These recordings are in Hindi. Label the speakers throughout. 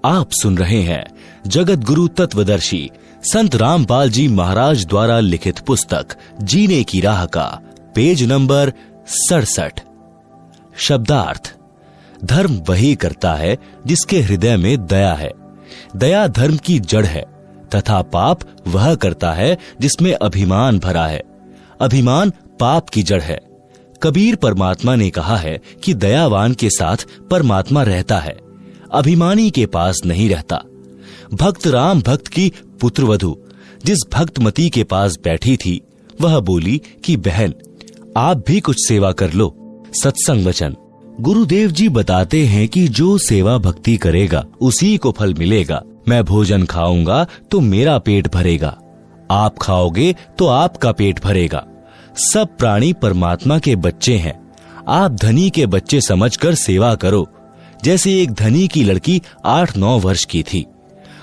Speaker 1: आप सुन रहे हैं जगत गुरु तत्वदर्शी संत रामपाल जी महाराज द्वारा लिखित पुस्तक जीने की राह का पेज नंबर 67। शब्दार्थ। धर्म वही करता है जिसके हृदय में दया है। दया धर्म की जड़ है तथा पाप वह करता है जिसमें अभिमान भरा है। अभिमान पाप की जड़ है। कबीर परमात्मा ने कहा है कि दयावान के साथ परमात्मा रहता है, अभिमानी के पास नहीं रहता। भक्त राम भक्त की पुत्रवधू जिस भक्तमती के पास बैठी थी वह बोली कि बहन आप भी कुछ सेवा कर लो। सत्संग वचन। गुरुदेव जी बताते हैं कि जो सेवा भक्ति करेगा उसी को फल मिलेगा। मैं भोजन खाऊंगा तो मेरा पेट भरेगा, आप खाओगे तो आपका पेट भरेगा। सब प्राणी परमात्मा के बच्चे हैं। आप धनी के बच्चे समझकर सेवा करो। जैसे एक धनी की लड़की 8-9 वर्ष की थी,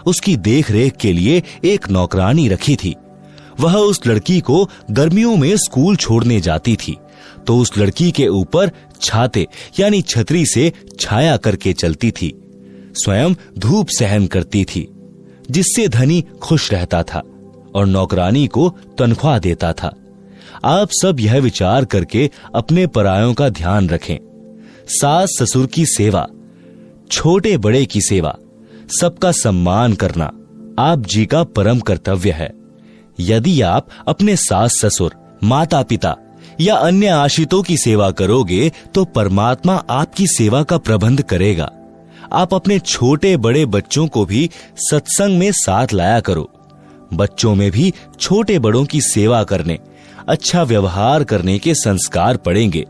Speaker 1: उसकी देख रेख के लिए एक नौकरानी रखी थी। वह उस लड़की को गर्मियों में स्कूल छोड़ने जाती थी तो उस लड़की के ऊपर छाते यानी छतरी से छाया करके चलती थी। स्वयं धूप सहन करती थी, जिससे धनी खुश रहता था और नौकरानी को तनख्वाह देता था। आप सब यह विचार करके अपने परायों का ध्यान रखें। सास ससुर की सेवा, छोटे बड़े की सेवा, सबका सम्मान करना आप जी का परम कर्तव्य है। यदि आप अपने सास ससुर, माता पिता या अन्य आश्रितों की सेवा करोगे तो परमात्मा आपकी सेवा का प्रबंध करेगा। आप अपने छोटे बड़े बच्चों को भी सत्संग में साथ लाया करो। बच्चों में भी छोटे बड़ों की सेवा करने, अच्छा व्यवहार करने के संस्कार पड़ेंगे।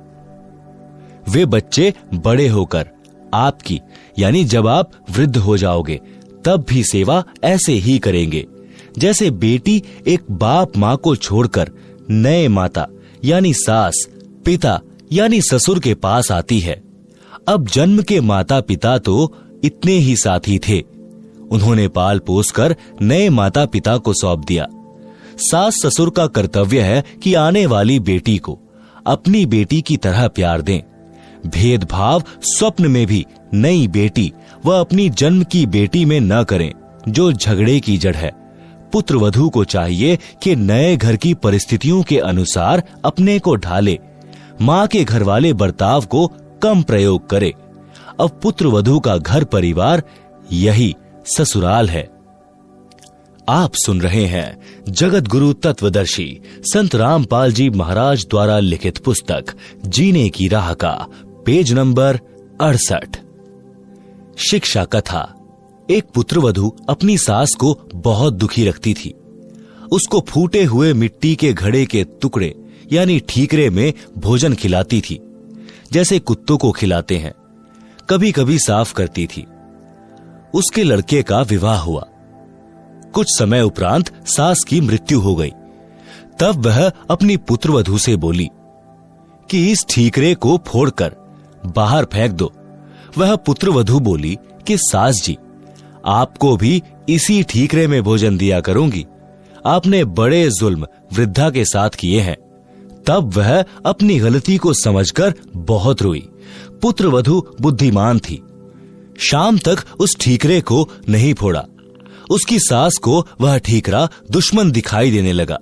Speaker 1: वे बच्चे बड़े होकर आपकी यानी जब आप वृद्ध हो जाओगे तब भी सेवा ऐसे ही करेंगे जैसे बेटी एक बाप माँ को छोड़कर नए माता यानी सास पिता यानी ससुर के पास आती है। अब जन्म के माता पिता तो इतने ही साथी थे, उन्होंने पाल पोस कर नए माता पिता को सौंप दिया। सास ससुर का कर्तव्य है कि आने वाली बेटी को अपनी बेटी की तरह प्यार दें। भेदभाव स्वप्न में भी नई बेटी व अपनी जन्म की बेटी में न करें, जो झगड़े की जड़ है। पुत्र वधू को चाहिए कि नए घर की परिस्थितियों के अनुसार अपने को ढाले, माँ के घर वाले बर्ताव को कम प्रयोग करे। अब पुत्र वधू का घर परिवार यही ससुराल है। आप सुन रहे हैं जगत गुरु तत्वदर्शी संत रामपाल जी महाराज द्वारा लिखित पुस्तक जीने की राह का पेज नंबर 68। शिक्षा कथा। एक पुत्रवधू अपनी सास को बहुत दुखी रखती थी। उसको फूटे हुए मिट्टी के घड़े के टुकड़े यानी ठीकरे में भोजन खिलाती थी, जैसे कुत्तों को खिलाते हैं। कभी कभी साफ करती थी। उसके लड़के का विवाह हुआ। कुछ समय उपरांत सास की मृत्यु हो गई। तब वह अपनी पुत्रवधू से बोली कि इस ठीकरे को फोड़कर बाहर फेंक दो। वह पुत्रवधू बोली कि सास जी, आपको भी इसी ठीकरे में भोजन दिया करूंगी। आपने बड़े जुल्म वृद्धा के साथ किए हैं। तब वह अपनी गलती को समझकर बहुत रोई। पुत्रवधू बुद्धिमान थी। शाम तक उस ठीकरे को नहीं फोड़ा। उसकी सास को वह ठीकरा दुश्मन दिखाई देने लगा।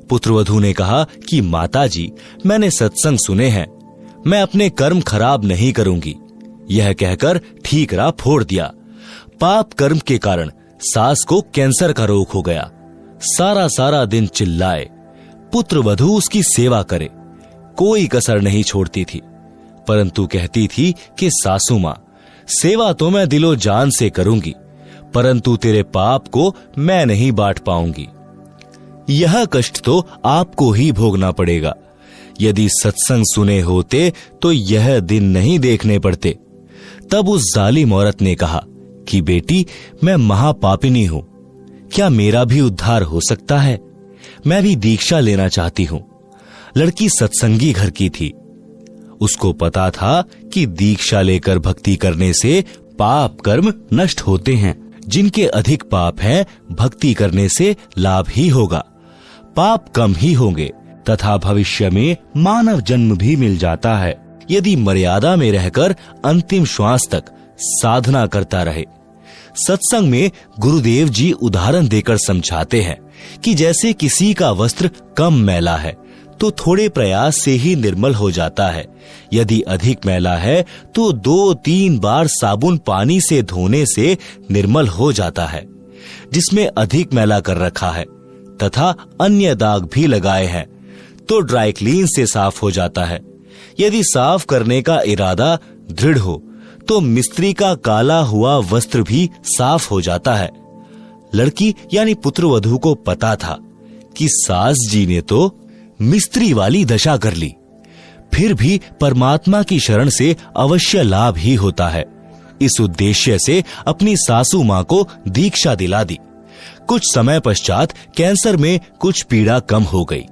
Speaker 1: पुत्रवधू ने कहा कि माता जी, मैंने सत्संग सुने हैं, मैं अपने कर्म खराब नहीं करूंगी। यह कहकर ठीकरा फोड़ दिया। पाप कर्म के कारण सास को कैंसर का रोग हो गया। सारा दिन चिल्लाए, पुत्रवधू उसकी सेवा करे, कोई कसर नहीं छोड़ती थी, परंतु कहती थी कि सासू मां, सेवा तो मैं दिलो जान से करूंगी, परंतु तेरे पाप को मैं नहीं बांट पाऊंगी। यह कष्ट तो आपको ही भोगना पड़ेगा। यदि सत्संग सुने होते तो यह दिन नहीं देखने पड़ते। तब उस जालिम औरत ने कहा कि बेटी, मैं महापापिनी हूं, क्या मेरा भी उद्धार हो सकता है? मैं भी दीक्षा लेना चाहती हूं। लड़की सत्संगी घर की थी। उसको पता था कि दीक्षा लेकर भक्ति करने से पाप कर्म नष्ट होते हैं। जिनके अधिक पाप हैं, भक्ति करने से लाभ ही होगा। पाप कम ही होंगे तथा भविष्य में मानव जन्म भी मिल जाता है, यदि मर्यादा में रहकर अंतिम श्वास तक साधना करता रहे। सत्संग में गुरुदेव जी उदाहरण देकर समझाते हैं कि जैसे किसी का वस्त्र कम मैला है तो थोड़े प्रयास से ही निर्मल हो जाता है, यदि अधिक मैला है तो 2-3 बार साबुन पानी से धोने से निर्मल हो जाता है। जिसमें अधिक मैला कर रखा है तथा अन्य दाग भी लगाए हैं तो ड्राई क्लीन से साफ हो जाता है। यदि साफ करने का इरादा दृढ़ हो तो मिस्त्री का काला हुआ वस्त्र भी साफ हो जाता है। लड़की यानी पुत्रवधू को पता था कि सास जी ने तो मिस्त्री वाली दशा कर ली, फिर भी परमात्मा की शरण से अवश्य लाभ ही होता है। इस उद्देश्य से अपनी सासू मां को दीक्षा दिला दी। कुछ समय पश्चात कैंसर में कुछ पीड़ा कम हो गई।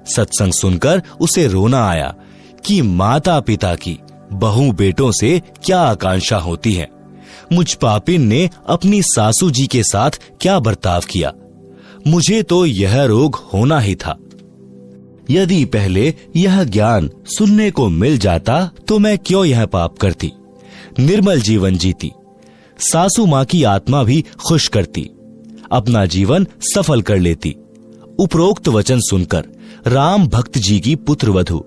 Speaker 1: सत्संग सुनकर उसे रोना आया कि माता पिता की बहू बेटों से क्या आकांक्षा होती है। मुझ पापिन ने अपनी सासू जी के साथ क्या बर्ताव किया। मुझे तो यह रोग होना ही था। यदि पहले यह ज्ञान सुनने को मिल जाता तो मैं क्यों यह पाप करती, निर्मल जीवन जीती, सासू मां की आत्मा भी खुश करती, अपना जीवन सफल कर लेती। उपरोक्त वचन सुनकर राम भक्त जी की पुत्रवधू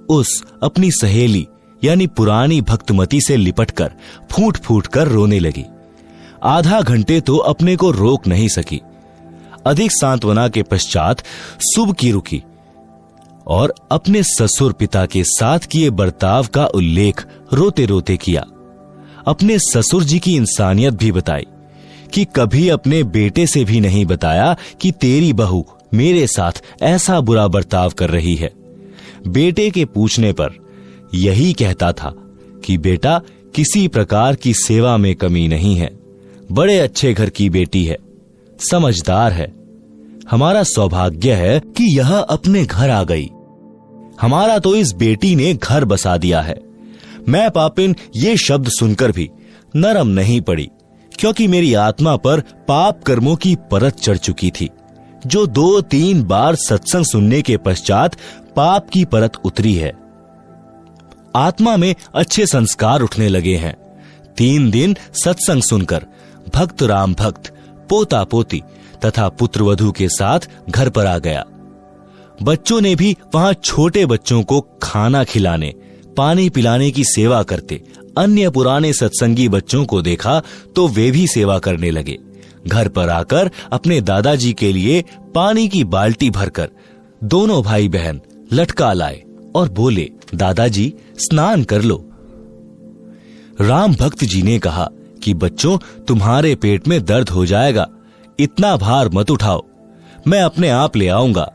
Speaker 1: उस अपनी सहेली यानी पुरानी भक्तमती से लिपटकर फूट फूट कर रोने लगी। आधा घंटे तो अपने को रोक नहीं सकी। अधिक सांत्वना के पश्चात सुबह की रुकी और अपने ससुर पिता के साथ किए बर्ताव का उल्लेख रोते रोते किया। अपने ससुर जी की इंसानियत भी बताई कि कभी अपने बेटे से भी नहीं बताया कि तेरी बहू मेरे साथ ऐसा बुरा बर्ताव कर रही है। बेटे के पूछने पर यही कहता था कि बेटा किसी प्रकार की सेवा में कमी नहीं है, बड़े अच्छे घर की बेटी है, समझदार है। हमारा सौभाग्य है कि यह अपने घर आ गई। हमारा तो इस बेटी ने घर बसा दिया है। मैं पापिन ये शब्द सुनकर भी नरम नहीं पड़ी, क्योंकि मेरी आत्मा पर पाप कर्मों की परत चढ़ चुकी थी, जो 2-3 बार सत्संग सुनने के पश्चात पाप की परत उतरी है। आत्मा में अच्छे संस्कार उठने लगे हैं। 3 दिन सत्संग सुनकर भक्त राम भक्त पोता पोती तथा पुत्रवधू के साथ घर पर आ गया। बच्चों ने भी वहां छोटे बच्चों को खाना खिलाने, पानी पिलाने की सेवा करते अन्य पुराने सत्संगी बच्चों को देखा तो वे भी सेवा करने लगे। घर पर आकर अपने दादाजी के लिए पानी की बाल्टी भरकर दोनों भाई बहन लटका लाए और बोले, दादाजी स्नान कर लो। राम भक्त जी ने कहा कि बच्चों तुम्हारे पेट में दर्द हो जाएगा, इतना भार मत उठाओ, मैं अपने आप ले आऊंगा।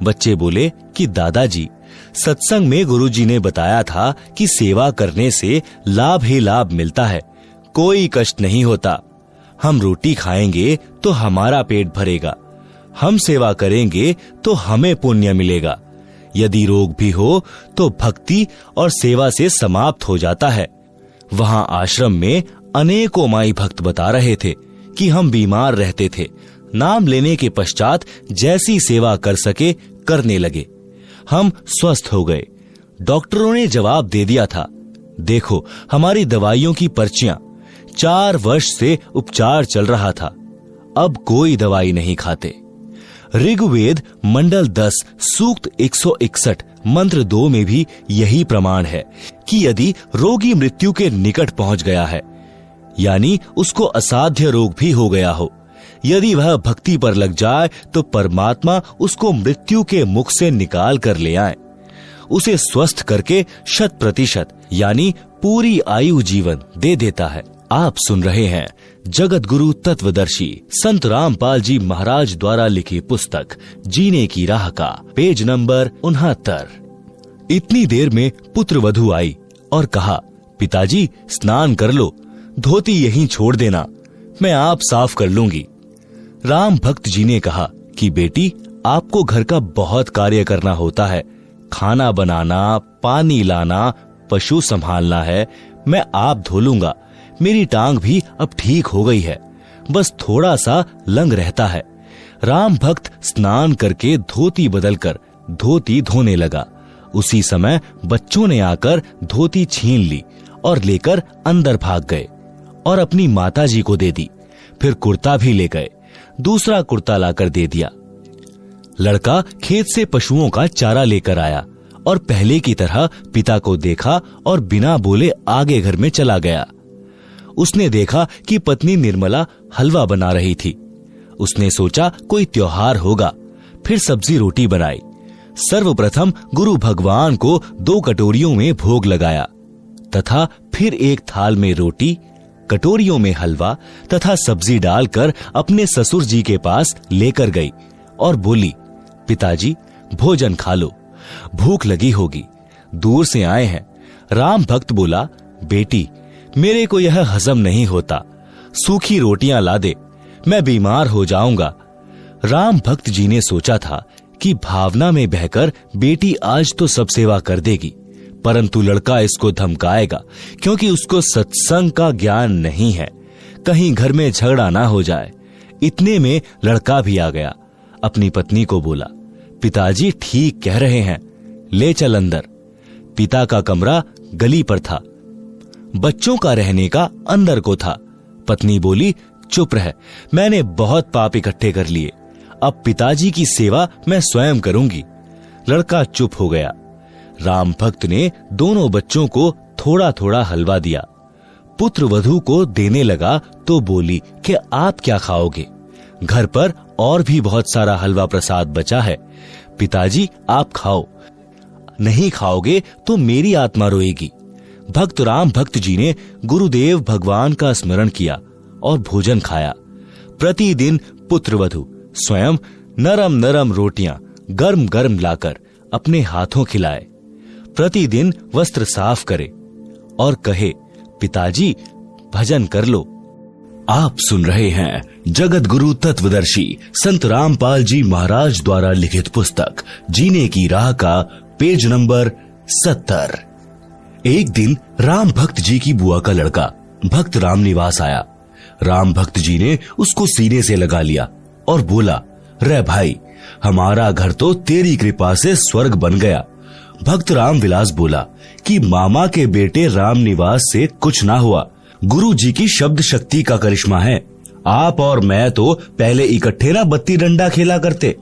Speaker 1: बच्चे बोले कि दादाजी सत्संग में गुरुजी ने बताया था कि सेवा करने से लाभ ही लाभ मिलता है, कोई कष्ट नहीं होता। हम रोटी खाएंगे तो हमारा पेट भरेगा, हम सेवा करेंगे तो हमें पुण्य मिलेगा। यदि रोग भी हो तो भक्ति और सेवा से समाप्त हो जाता है। वहां आश्रम में अनेकों माई भक्त बता रहे थे कि हम बीमार रहते थे, नाम लेने के पश्चात जैसी सेवा कर सके करने लगे, हम स्वस्थ हो गए। डॉक्टरों ने जवाब दे दिया था, देखो हमारी दवाइयों की पर्चियां, 4 वर्ष से उपचार चल रहा था, अब कोई दवाई नहीं खाते। ऋग्वेद मंडल 10 सूक्त 161 मंत्र 2 में भी यही प्रमाण है कि यदि रोगी मृत्यु के निकट पहुंच गया है, यानी उसको असाध्य रोग भी हो गया हो, यदि वह भक्ति पर लग जाए तो परमात्मा उसको मृत्यु के मुख से निकाल कर ले आए, उसे स्वस्थ करके 100% यानी पूरी आयु जीवन दे देता है। आप सुन रहे हैं जगत गुरु तत्वदर्शी संत रामपाल जी महाराज द्वारा लिखी पुस्तक जीने की राह का पेज नंबर 69। इतनी देर में पुत्रवधू आई और कहा, पिताजी स्नान कर लो, धोती यहीं छोड़ देना, मैं आप साफ कर लूंगी। राम भक्त जी ने कहा कि बेटी आपको घर का बहुत कार्य करना होता है, खाना बनाना, पानी लाना, पशु संभालना है, मैं आप धो लूंगा। मेरी टांग भी अब ठीक हो गई है, बस थोड़ा सा लंग रहता है। राम भक्त स्नान करके धोती बदलकर धोती धोने लगा। उसी समय बच्चों ने आकर धोती छीन ली और लेकर अंदर भाग गए और अपनी माताजी को दे दी। फिर कुर्ता भी ले गए, दूसरा कुर्ता लाकर दे दिया। लड़का खेत से पशुओं का चारा लेकर आया और पहले की तरह पिता को देखा और बिना बोले आगे घर में चला गया। उसने देखा कि पत्नी निर्मला हलवा बना रही थी। उसने सोचा कोई त्योहार होगा, फिर सब्जी रोटी बनाई। सर्वप्रथम गुरु भगवान को 2 कटोरियों में भोग लगाया तथा फिर एक थाल में रोटी, कटोरियों में हलवा तथा सब्जी डालकर अपने ससुर जी के पास लेकर गई और बोली, पिताजी भोजन खा लो, भूख लगी होगी, दूर से आए हैं। राम भक्त बोला, बेटी मेरे को यह हजम नहीं होता, सूखी रोटियां ला दे, मैं बीमार हो जाऊंगा। राम भक्त जी ने सोचा था कि भावना में बहकर बेटी आज तो सब सेवा कर देगी, परंतु लड़का इसको धमकाएगा क्योंकि उसको सत्संग का ज्ञान नहीं है, कहीं घर में झगड़ा ना हो जाए। इतने में लड़का भी आ गया। अपनी पत्नी को बोला, पिताजी ठीक कह रहे हैं, ले चल अंदर। पिता का कमरा गली पर था, बच्चों का रहने का अंदर को था। पत्नी बोली, चुप रह, मैंने बहुत पाप इकट्ठे कर लिए, अब पिताजी की सेवा मैं स्वयं करूंगी। लड़का चुप हो गया। राम भक्त ने दोनों बच्चों को थोड़ा थोड़ा हलवा दिया। पुत्र वधू को देने लगा तो बोली कि आप क्या खाओगे, घर पर और भी बहुत सारा हलवा प्रसाद बचा है, पिताजी आप खाओ, नहीं खाओगे तो मेरी आत्मा रोएगी। भक्त राम भक्त जी ने गुरुदेव भगवान का स्मरण किया और भोजन खाया। प्रतिदिन पुत्र वधू स्वयं नरम नरम रोटियां गर्म गर्म लाकर अपने हाथों खिलाए। प्रतिदिन वस्त्र साफ करे और कहे, पिताजी भजन कर लो। आप सुन रहे हैं जगत गुरु तत्वदर्शी संत रामपाल जी महाराज द्वारा लिखित पुस्तक जीने की राह का पेज नंबर 70। एक दिन राम भक्त जी की बुआ का लड़का भक्त राम निवास आया। राम भक्त जी ने उसको सीने से लगा लिया और बोला, रे भाई हमारा घर तो तेरी कृपा से स्वर्ग बन गया। भक्त राम विलास बोला कि मामा के बेटे राम निवास से कुछ ना हुआ, गुरु जी की शब्द शक्ति का करिश्मा है। आप और मैं तो पहले इकट्ठे ना बत्ती डंडा खेला करते,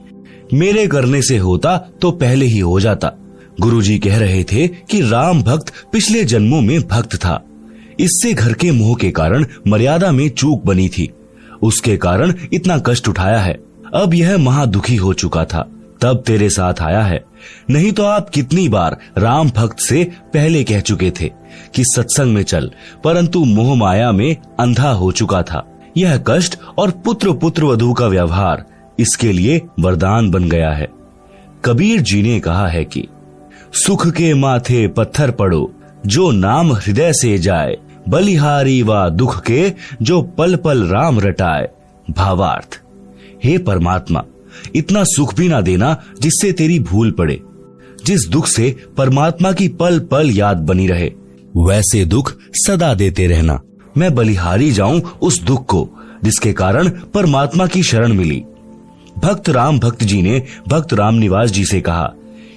Speaker 1: मेरे करने से होता तो पहले ही हो जाता। गुरु जी कह रहे थे कि राम भक्त पिछले जन्मों में भक्त था, इससे घर के मोह के कारण मर्यादा में चूक बनी थी, उसके कारण इतना कष्ट उठाया है। अब यह महादुखी हो चुका था, तब तेरे साथ आया है, नहीं तो आप कितनी बार राम भक्त से पहले कह चुके थे कि सत्संग में चल, परंतु मोह माया में अंधा हो चुका था। यह कष्ट और पुत्र वधू का व्यवहार इसके लिए वरदान बन गया है। कबीर जी ने कहा है कि सुख के माथे पत्थर पड़ो, जो नाम हृदय से जाए, बलिहारी व दुख के जो पल पल राम रटाए। भावार्थ, हे परमात्मा, इतना सुख भी ना देना जिससे तेरी भूल पड़े, जिस दुख से परमात्मा की पल पल याद बनी रहे, वैसे दुख सदा देते रहना। मैं बलिहारी जाऊं उस दुख को जिसके कारण परमात्मा की शरण मिली। भक्त राम भक्त जी ने भक्त राम निवास जी से कहा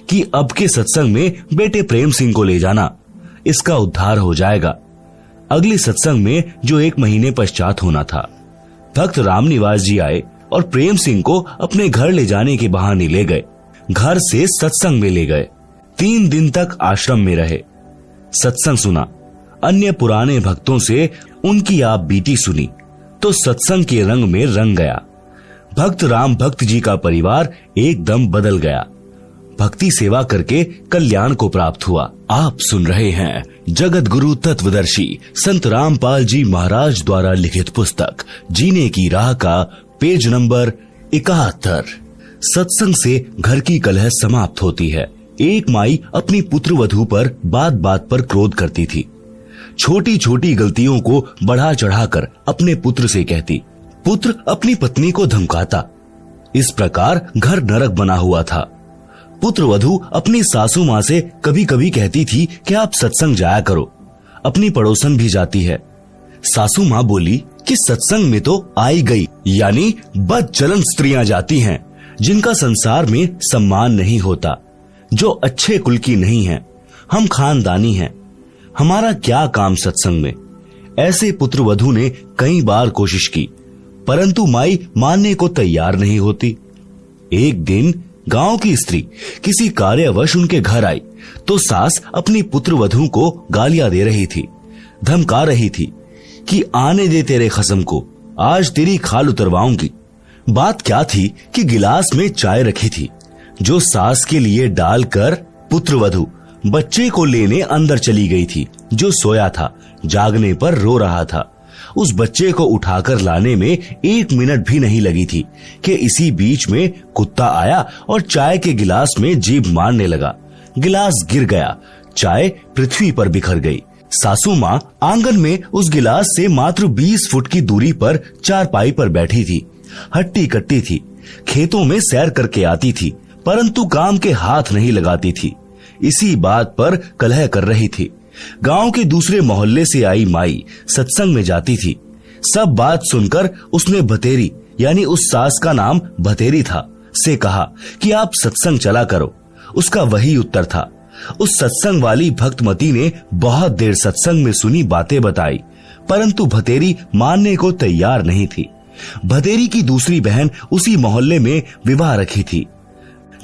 Speaker 1: कि अब के सत्संग में बेटे प्रेम सिंह को ले जाना, इसका उद्धार हो जाएगा। अगले सत्संग में जो 1 महीने पश्चात होना था, भक्त राम निवास जी आए और प्रेम सिंह को अपने घर ले जाने के बहाने ले गए। घर से सत्संग में ले गए। 3 दिन तक आश्रम में रहे, सत्संग सुना, अन्य पुराने भक्तों से उनकी आप बीती सुनी तो सत्संग के रंग में रंग गया। भक्त राम भक्त जी का परिवार एकदम बदल गया, भक्ति सेवा करके कल्याण को प्राप्त हुआ। आप सुन रहे हैं जगत गुरु तत्वदर्शी संत रामपाल जी महाराज द्वारा लिखित पुस्तक जीने की राह का पेज नंबर 71। सत्संग से घर की कलह समाप्त होती है। एक माई अपनी पुत्र वधू पर बात बात पर क्रोध करती थी। छोटी छोटी गलतियों को बढ़ा चढ़ाकर अपने पुत्र से कहती, पुत्र अपनी पत्नी को धमकाता। इस प्रकार घर नरक बना हुआ था। पुत्र वधू अपनी सासू माँ से कभी कभी कहती थी कि आप सत्संग जाया करो, अपनी पड़ोसन भी जाती है। सासू माँ बोली कि सत्संग में तो आई गई, यानी बदचलन स्त्रियां जाती हैं, जिनका संसार में सम्मान नहीं होता, जो अच्छे कुल की नहीं है। हम खानदानी हैं, हमारा क्या काम सत्संग में। ऐसे पुत्रवधू ने कई बार कोशिश की, परंतु माई मानने को तैयार नहीं होती। एक दिन गांव की स्त्री किसी कार्यवश उनके घर आई तो सास अपनी पुत्रवधू को गालियां दे रही थी, धमका रही थी कि आने दे तेरे खसम को, आज तेरी खाल उतरवाऊंगी। बात क्या थी कि गिलास में चाय रखी थी, जो सास के लिए डालकर पुत्रवधू बच्चे को लेने अंदर चली गई थी, जो सोया था, जागने पर रो रहा था। उस बच्चे को उठाकर लाने में 1 मिनट भी नहीं लगी थी कि इसी बीच में कुत्ता आया और चाय के गिलास में जीभ मारने लगा। गिलास गिर गया, चाय पृथ्वी पर बिखर गई। सासू माँ आंगन में उस गिलास से मात्र 20 फुट की दूरी पर चारपाई पर बैठी थी। हट्टी कट्टी थी, खेतों में सैर करके आती थी, परंतु काम के हाथ नहीं लगाती थी। इसी बात पर कलह कर रही थी। गांव के दूसरे मोहल्ले से आई माई सत्संग में जाती थी। सब बात सुनकर उसने भतेरी, यानी उस सास का नाम भतेरी था, से कहा कि आप सत्संग चला करो। उसका वही उत्तर था। उस सत्संग वाली भक्तमती ने बहुत देर सत्संग में सुनी बातें बताई, परंतु भतेरी मानने को तैयार नहीं थी। भतेरी की दूसरी बहन उसी मोहल्ले में विवाह रखी थी,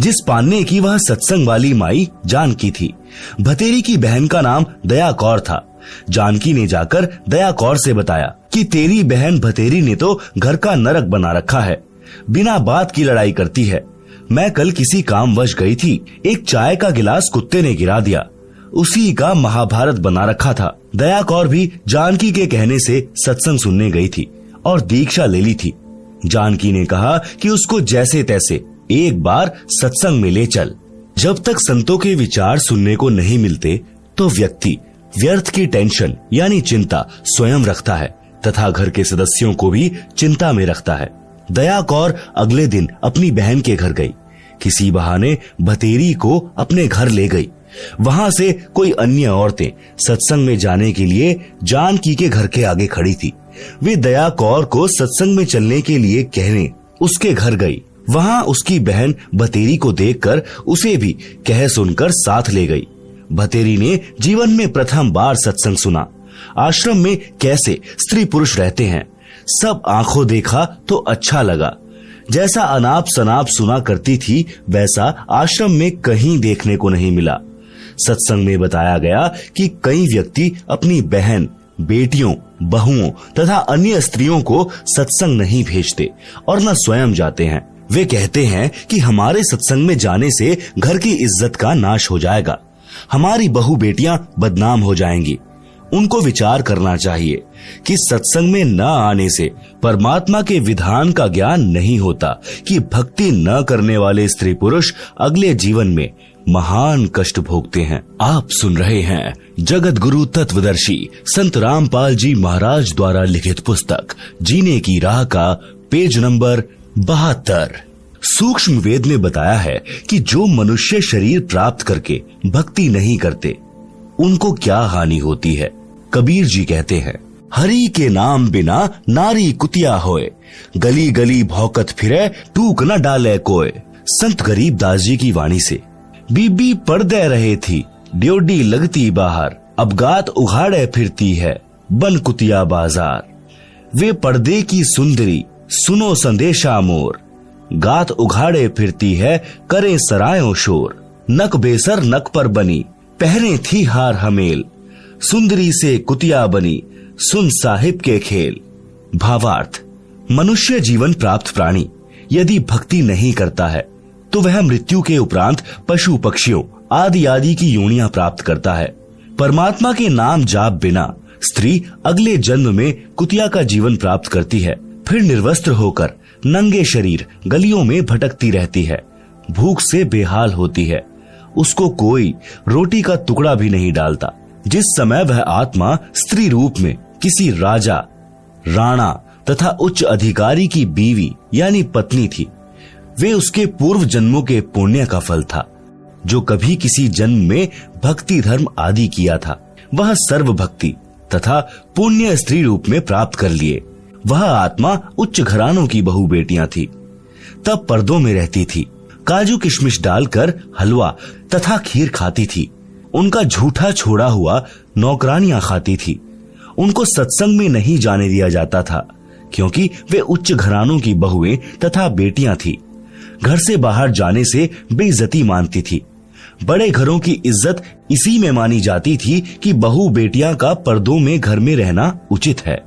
Speaker 1: जिस पान्ने की वह सत्संग वाली माई जानकी थी। भतेरी की बहन का नाम दया कौर था। जानकी ने जाकर दया कौर से बताया कि तेरी बहन भतेरी ने तो घर का नरक बना रखा है, बिना बात की लड़ाई करती है। मैं कल किसी कामवश गई थी, एक चाय का गिलास कुत्ते ने गिरा दिया, उसी का महाभारत बना रखा था। दया कौर भी जानकी के कहने से सत्संग सुनने गई थी और दीक्षा ले ली थी। जानकी ने कहा कि उसको जैसे तैसे एक बार सत्संग में ले चल। जब तक संतों के विचार सुनने को नहीं मिलते तो व्यक्ति व्यर्थ की टेंशन यानी चिंता स्वयं रखता है तथा घर के सदस्यों को भी चिंता में रखता है। दया कौर अगले दिन अपनी बहन के घर गई। किसी बहाने भतेरी को अपने घर ले गई। वहां से कोई अन्य औरतें सत्संग में जाने के लिए जानकी के घर के आगे खड़ी थी। वे दया कौर को सत्संग में चलने के लिए कहने उसके घर गई। वहां उसकी बहन भतेरी को देखकर उसे भी कह सुनकर साथ ले गई। भतेरी ने जीवन में प्रथम बार सत्संग सुना। आश्रम में कैसे स्त्री पुरुष रहते हैं, सब आंखों देखा तो अच्छा लगा। जैसा अनाप शनाप सुना करती थी वैसा आश्रम में कहीं देखने को नहीं मिला। सत्संग में बताया गया कि कई व्यक्ति अपनी बहन, बेटियों, बहुओं तथा अन्य स्त्रियों को सत्संग नहीं भेजते और न स्वयं जाते हैं। वे कहते हैं कि हमारे सत्संग में जाने से घर की इज्जत का नाश हो जाएगा, हमारी बहू बेटियां बदनाम हो जाएंगी। उनको विचार करना चाहिए कि सत्संग में न आने से परमात्मा के विधान का ज्ञान नहीं होता कि भक्ति न करने वाले स्त्री पुरुष अगले जीवन में महान कष्ट भोगते हैं। आप सुन रहे हैं जगत गुरु तत्वदर्शी संत रामपाल जी महाराज द्वारा लिखित पुस्तक जीने की राह का पेज नंबर 72। सूक्ष्म वेद में बताया है कि जो मनुष्य शरीर प्राप्त करके भक्ति नहीं करते उनको क्या हानि होती है। कबीर जी कहते हैं, हरि के नाम बिना नारी कुतिया होए, गली गली भौकत फिरे टूक न डाले कोय। संत गरीब दास जी की वाणी से। बीबी पर्दे रहे थी, ड्योडी लगती बाहर, अब गात उघाड़े फिरती है बन कुतिया बाजार। वे पर्दे की सुंदरी सुनो संदेशा मोर, गात उघाड़े फिरती है करे सरायों शोर। नक बेसर नक पर बनी, पहने थी हार हमेल, सुंदरी से कुतिया बनी सुन साहिब के खेल। भावार्थ, मनुष्य जीवन प्राप्त प्राणी यदि भक्ति नहीं करता है तो वह मृत्यु के उपरांत पशु पक्षियों आदि आदि की योनियां प्राप्त करता है। परमात्मा के नाम जाप बिना स्त्री अगले जन्म में कुतिया का जीवन प्राप्त करती है, फिर निर्वस्त्र होकर नंगे शरीर गलियों में भटकती रहती है, भूख से बेहाल होती है। उसको कोई रोटी का टुकड़ा भी नहीं डालता। जिस समय वह आत्मा स्त्री रूप में किसी राजा, राणा तथा उच्च अधिकारी की बीवी यानी पत्नी थी, वे उसके पूर्व जन्मों के पुण्य का फल था, जो कभी किसी जन्म में भक्ति धर्म आदि किया था, वह सर्व भक्ति तथा पुण्य स्त्री रूप में प्राप्त कर लिए। वह आत्मा उच्च घरानों की बहू बेटियां थी। तब पर्दों में रहती थी, काजू किशमिश डालकर हलवा तथा खीर खाती थी। उनका झूठा छोड़ा हुआ नौकरानियां खाती थी। उनको सत्संग में नहीं जाने दिया जाता था, क्योंकि वे उच्च घरानों की बहुएं तथा बेटियां थी। घर से बाहर जाने से बेइज्जती मानती थी। बड़े घरों की इज्जत इसी में मानी जाती थी कि बहू बेटियां का पर्दों में घर में रहना उचित है।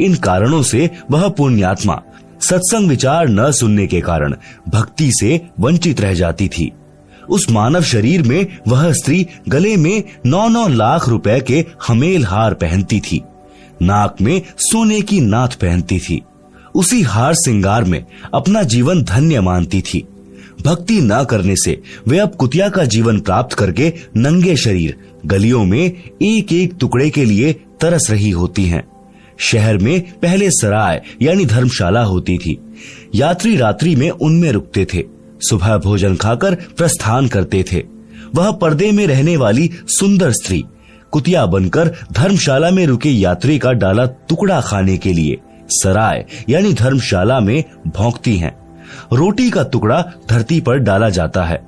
Speaker 1: इन कारणों से वह पुण्यात्मा सत्संग विचार न सुनने के कारण भक्ति से वंचित रह जाती थी। उस मानव शरीर में वह स्त्री गले में 9-9 लाख रुपए के हमेल हार पहनती थी, नाक में सोने की नाथ पहनती थी। उसी हार श्रृंगार में अपना जीवन धन्य मानती थी। भक्ति न करने से वे अब कुतिया का जीवन प्राप्त करके नंगे शरीर गलियों में एक एक टुकड़े के लिए तरस रही होती हैं। शहर में पहले सराय यानी धर्मशाला होती थी। यात्री रात्रि में उनमें रुकते थे, सुबह भोजन खाकर प्रस्थान करते थे। वह पर्दे में रहने वाली सुंदर स्त्री कुतिया बनकर धर्मशाला में रुके यात्री का डाला टुकड़ा खाने के लिए सराय यानी धर्मशाला में भौंकती हैं। रोटी का टुकड़ा धरती पर डाला जाता है,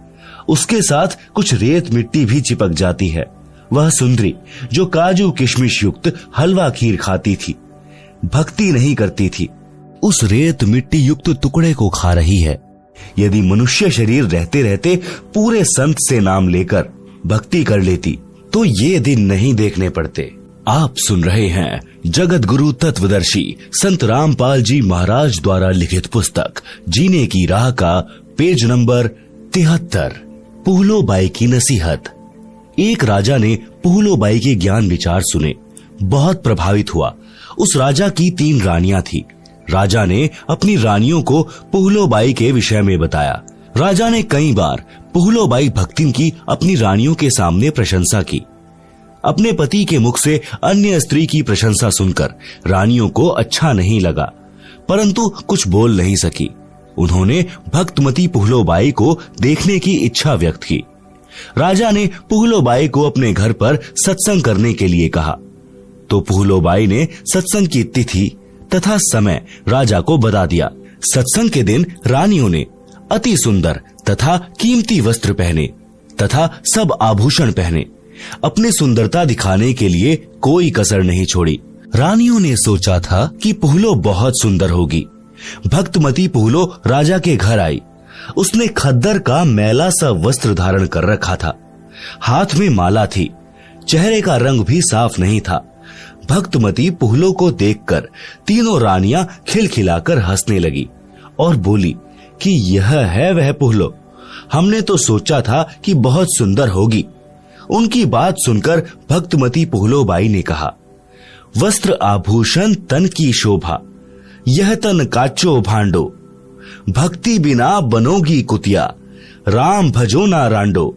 Speaker 1: उसके साथ कुछ रेत मिट्टी भी चिपक जाती है। वह सुंदरी जो काजू किशमिश युक्त हलवा खीर खाती थी, भक्ति नहीं करती थी, उस रेत मिट्टी युक्त टुकड़े को खा रही है। यदि मनुष्य शरीर रहते रहते पूरे संत से नाम लेकर भक्ति कर लेती तो ये दिन नहीं देखने पड़ते। आप सुन रहे हैं जगत गुरु तत्वदर्शी संत रामपाल जी महाराज द्वारा लिखित पुस्तक जीने की राह का पेज नंबर 73, पुहलोबाई की नसीहत। एक राजा ने पुहलोबाई के ज्ञान विचार सुने, बहुत प्रभावित हुआ। उस राजा की 3 रानियां थी। राजा ने अपनी रानियों को पुहलोबाई के विषय में बताया। राजा ने कई बार पुहलोबाई भक्तिम की अपनी रानियों के सामने प्रशंसा की। अपने पति के मुख से अन्य स्त्री की प्रशंसा सुनकर रानियों को अच्छा नहीं लगा, परंतु कुछ बोल नहीं सकी। उन्होंने भक्तमती पुहलोबाई को देखने की इच्छा व्यक्त की। राजा ने पुहलोबाई को अपने घर पर सत्संग करने के लिए कहा, तो पुहलोबाई ने सत्संग की तिथि तथा समय राजा को बता दिया। सत्संग के दिन रानियों ने अति सुंदर तथा कीमती वस्त्र पहने तथा सब आभूषण पहने। अपनी सुंदरता दिखाने के लिए कोई कसर नहीं छोड़ी। रानियों ने सोचा था कि पुहलो बहुत सुंदर होगी। भक्तमती पुहलो राजा के घर आई। उसने खद्दर का मैला सा वस्त्र धारण कर रखा था, हाथ में माला थी, चेहरे का रंग भी साफ नहीं था। भक्तमती पुहलो को देखकर तीनों रानियां खिलखिलाकर हंसने लगी और बोली कि यह है वह पुहलो, हमने तो सोचा था कि बहुत सुंदर होगी। उनकी बात सुनकर भक्तमती पुहलोबाई ने कहा, वस्त्र आभूषण तन की शोभा, यह तन काचो भांडो, भक्ति बिना बनोगी कुतिया, राम भजो ना रांडो।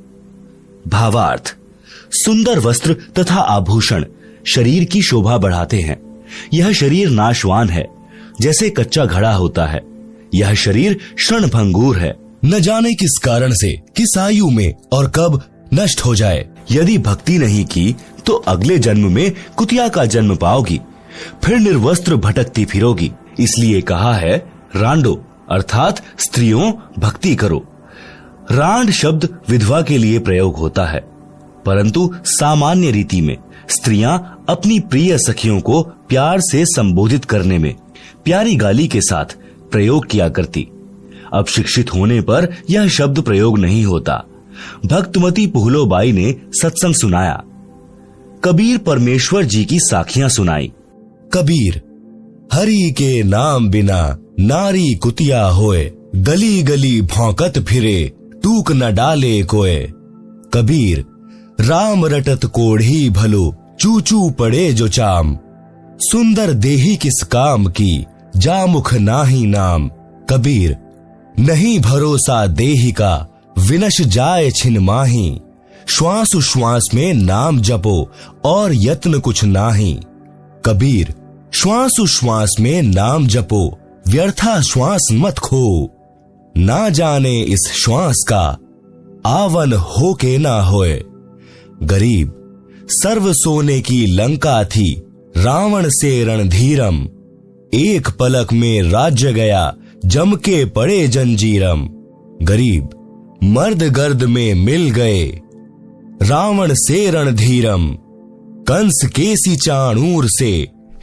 Speaker 1: भावार्थ, सुंदर वस्त्र तथा आभूषण शरीर की शोभा बढ़ाते हैं। यह शरीर नाशवान है, जैसे कच्चा घड़ा होता है। यह शरीर क्षणभंगुर है, न जाने किस कारण से, किस आयु में और कब नष्ट हो जाए। यदि भक्ति नहीं की तो अगले जन्म में कुतिया का जन्म पाओगी, फिर निर्वस्त्र भटकती फिरोगी। इसलिए कहा है रांडो, अर्थात स्त्रियों भक्ति करो। रांड शब्द विधवा के लिए प्रयोग होता है, परंतु सामान्य रीति में स्त्रियां अपनी प्रिय सखियों को प्यार से संबोधित करने में प्यारी गाली के साथ प्रयोग किया करती। अब शिक्षित होने पर यह शब्द प्रयोग नहीं होता। भक्तमती पुहलोबाई ने सत्संग सुनाया। कबीर परमेश्वर जी की साखियां सुनाई।
Speaker 2: कबीर, हरि के नाम बिना नारी कुतिया होए, गली गली भौंकत फिरे, टूक न डाले कोय। कबीर, राम रटत कोढ़ी भलो, चूचू पड़े जो चाम, सुंदर देही किस काम की, जामुख नाही नाम। कबीर, नहीं भरोसा देही का, विनश जाए छिन माही, श्वास श्वास में नाम जपो और यत्न कुछ नाही। कबीर, श्वास श्वास में नाम जपो, व्यर्था श्वास मत खो, ना जाने इस श्वास का, आवन हो के ना होए। गरीब, सर्व सोने की लंका थी, रावण से रणधीरम, एक पलक में राज्य गया, जम के पड़े जंजीरम। गरीब, मर्द गर्द में मिल गए, रावण से रणधीरम, कंस केसी चाणूर से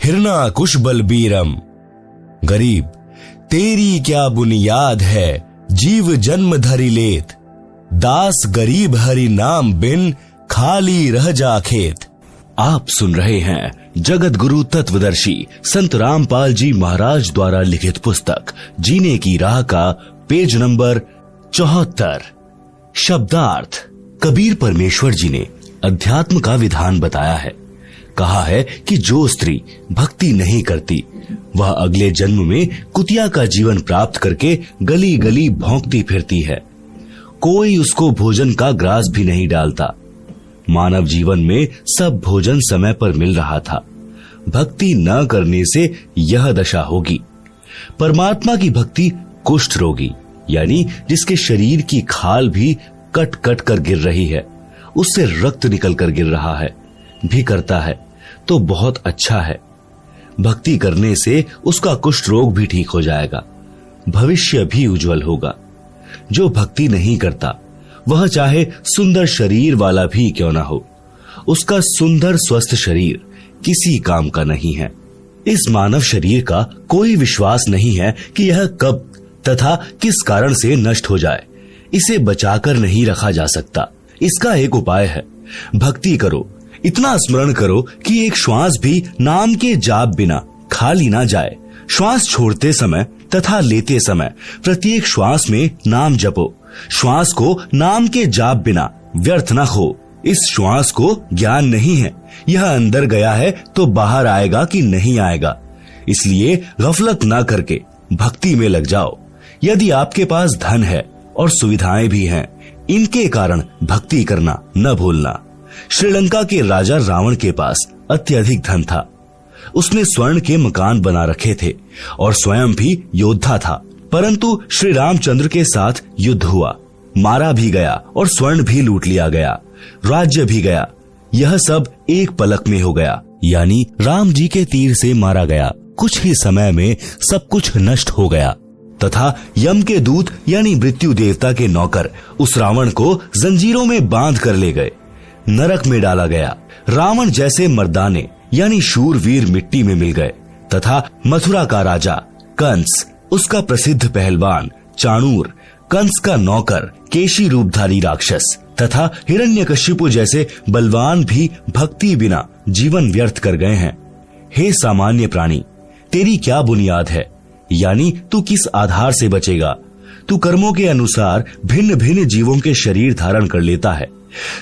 Speaker 2: हिरना कुश बलबीरम। गरीब तेरी क्या बुनियाद है, जीव जन्म धरि लेत। दास गरीब हरि नाम बिन, खाली रह जा खेत।
Speaker 1: आप सुन रहे हैं जगत गुरु तत्वदर्शी संत रामपाल जी महाराज द्वारा लिखित पुस्तक जीने की राह का पेज नंबर 74। शब्दार्थ। कबीर परमेश्वर जी ने अध्यात्म का विधान बताया है। कहा है कि जो स्त्री भक्ति नहीं करती वह अगले जन्म में कुतिया का जीवन प्राप्त करके गली गली भौंकती फिरती है। कोई उसको भोजन का ग्रास भी नहीं डालता। मानव जीवन में सब भोजन समय पर मिल रहा था। भक्ति न करने से यह दशा होगी। परमात्मा की भक्ति कुष्ठ रोगी यानी जिसके शरीर की खाल भी कट कट कर गिर रही है, उससे रक्त निकल कर गिर रहा है, भी करता है तो बहुत अच्छा है। भक्ति करने से उसका कुष्ठ रोग भी ठीक हो जाएगा, भविष्य भी उज्जवल होगा। जो भक्ति नहीं करता वह चाहे सुंदर शरीर वाला भी क्यों ना हो, उसका सुंदर स्वस्थ शरीर किसी काम का नहीं है। इस मानव शरीर का कोई विश्वास नहीं है कि यह कब तथा किस कारण से नष्ट हो जाए। इसे बचाकर नहीं रखा जा सकता। इसका एक उपाय है, भक्ति करो। इतना स्मरण करो कि एक श्वास भी नाम के जाप बिना खाली ना जाए। श्वास छोड़ते समय तथा लेते समय प्रत्येक श्वास में नाम जपो। श्वास को नाम के जाप बिना व्यर्थ न हो। इस श्वास को ज्ञान नहीं है, यह अंदर गया है तो बाहर आएगा कि नहीं आएगा। इसलिए गफलत ना करके भक्ति में लग जाओ। यदि आपके पास धन है और सुविधाएं भी हैं, इनके कारण भक्ति करना न भूलना। श्रीलंका के राजा रावण के पास अत्यधिक धन था। उसने स्वर्ण के मकान बना रखे थे और स्वयं भी योद्धा था। परंतु श्री रामचंद्र के साथ युद्ध हुआ, मारा भी गया और स्वर्ण भी लूट लिया गया, राज्य भी गया। यह सब एक पलक में हो गया, यानी राम जी के तीर से मारा गया। कुछ ही समय में सब कुछ नष्ट हो गया तथा यम के दूत यानी मृत्यु देवता के नौकर उस रावण को जंजीरों में बांध कर ले गए, नरक में डाला गया। रावण जैसे मर्दाने यानी शूरवीर मिट्टी में मिल गए तथा मथुरा का राजा कंस, उसका प्रसिद्ध पहलवान चाणूर, कंस का नौकर केशी रूपधारी राक्षस तथा हिरण्यकशिपु जैसे बलवान भी भक्ति बिना जीवन व्यर्थ कर गए हैं। हे सामान्य प्राणी, तेरी क्या बुनियाद है, यानी तू किस आधार से बचेगा। तू कर्मों के अनुसार भिन्न भिन्न जीवों के शरीर धारण कर लेता है।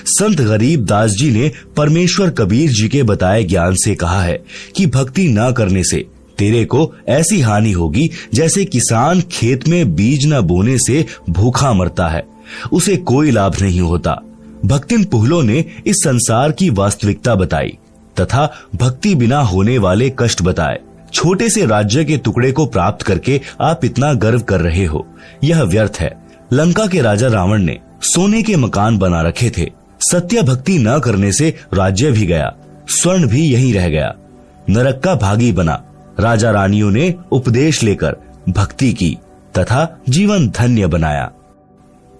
Speaker 1: संत गरीब दास जी ने परमेश्वर कबीर जी के बताए ज्ञान से कहा है कि भक्ति न करने से तेरे को ऐसी हानि होगी जैसे किसान खेत में बीज न बोने से भूखा मरता है, उसे कोई लाभ नहीं होता। भक्तिन पुहलों ने इस संसार की वास्तविकता बताई तथा भक्ति बिना होने वाले कष्ट बताए। छोटे से राज्य के टुकड़े को प्राप्त करके आप इतना गर्व कर रहे हो, यह व्यर्थ है। लंका के राजा रावण ने सोने के मकान बना रखे थे। सत्य भक्ति न करने से राज्य भी गया, स्वर्ण भी यहीं रह गया, नरक का भागी बना। राजा रानियों ने उपदेश लेकर भक्ति की तथा जीवन धन्य बनाया।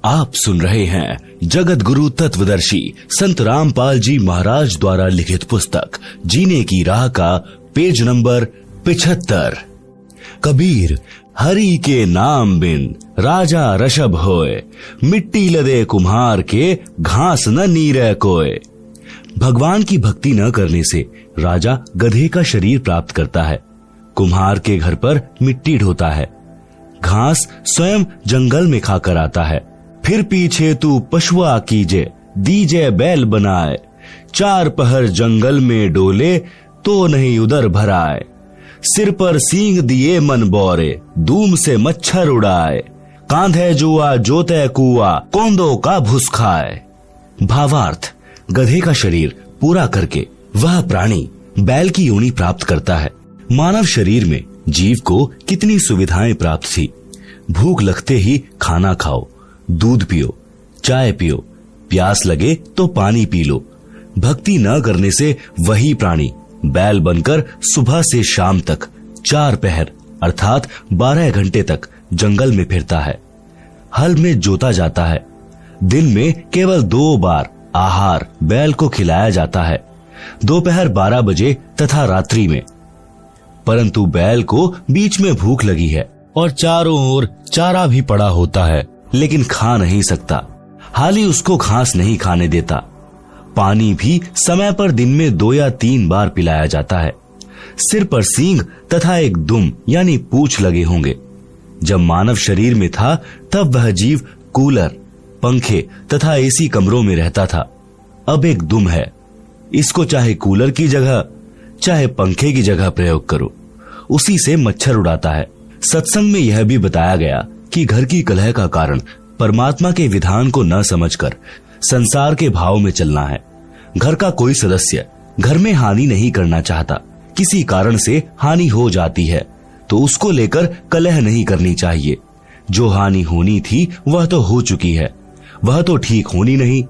Speaker 1: आप सुन रहे हैं जगत गुरु तत्वदर्शी संत रामपाल जी महाराज द्वारा लिखित पुस्तक जीने की राह का पेज नंबर 75। कबीर हरि के नाम बिन राजा रषभ होए, मिट्टी लदे कुम्हार के घास न नीरे कोय। भगवान की भक्ति न करने से राजा गधे का शरीर प्राप्त करता है, कुम्हार के घर पर मिट्टी ढोता है, घास स्वयं जंगल में खाकर आता है। फिर पीछे तू पशुआ कीजे, दीजे बैल बनाए, चार पहर जंगल में डोले तो नहीं उधर भराए। सिर पर सींग दिए मन बोरे, धूम से मच्छर उड़ाए, कांधे जुआ जोते कुआ, कोंदो का भुस खाए। भावार्थ, गधे का शरीर पूरा करके वह प्राणी बैल की योनि प्राप्त करता है। मानव शरीर में जीव को कितनी सुविधाएं प्राप्त थी। भूख लगते ही खाना खाओ, दूध पियो, चाय पियो, प्यास लगे तो पानी पी लो। भक्ति न करने से वही प्राणी बैल बनकर सुबह से शाम तक 4 पहर अर्थात 12 घंटे तक जंगल में फिरता है। हल में जोता जाता है। दिन में केवल 2 बार आहार बैल को खिलाया जाता है। दोपहर 12 बजे तथा रात्रि में। परंतु बैल को बीच में भूख लगी है और चारों ओर चारा भी पड़ा होता है, लेकिन खा नहीं सकता। हाली उसको घास नहीं खाने देता। पानी भी समय पर दिन में 2 या 3 बार पिलाया जाता है। सिर पर सींग तथा एक दुम यानी पूंछ लगे होंगे। जब मानव शरीर में था तब वह जीव कूलर, पंखे तथा एसी कमरों में रहता था। अब एक दुम है, इसको चाहे कूलर की जगह चाहे पंखे की जगह प्रयोग करो, उसी से मच्छर उड़ाता है। सत्संग में यह भी बताया गया कि घर की कलह का कारण परमात्मा के विधान को न समझकर संसार के भाव में चलना है। घर का कोई सदस्य घर में हानि नहीं करना चाहता, किसी कारण से हानि हो जाती है तो उसको लेकर कलह नहीं करनी चाहिए। जो हानि होनी थी वह तो हो चुकी है, वह तो ठीक होनी नहीं।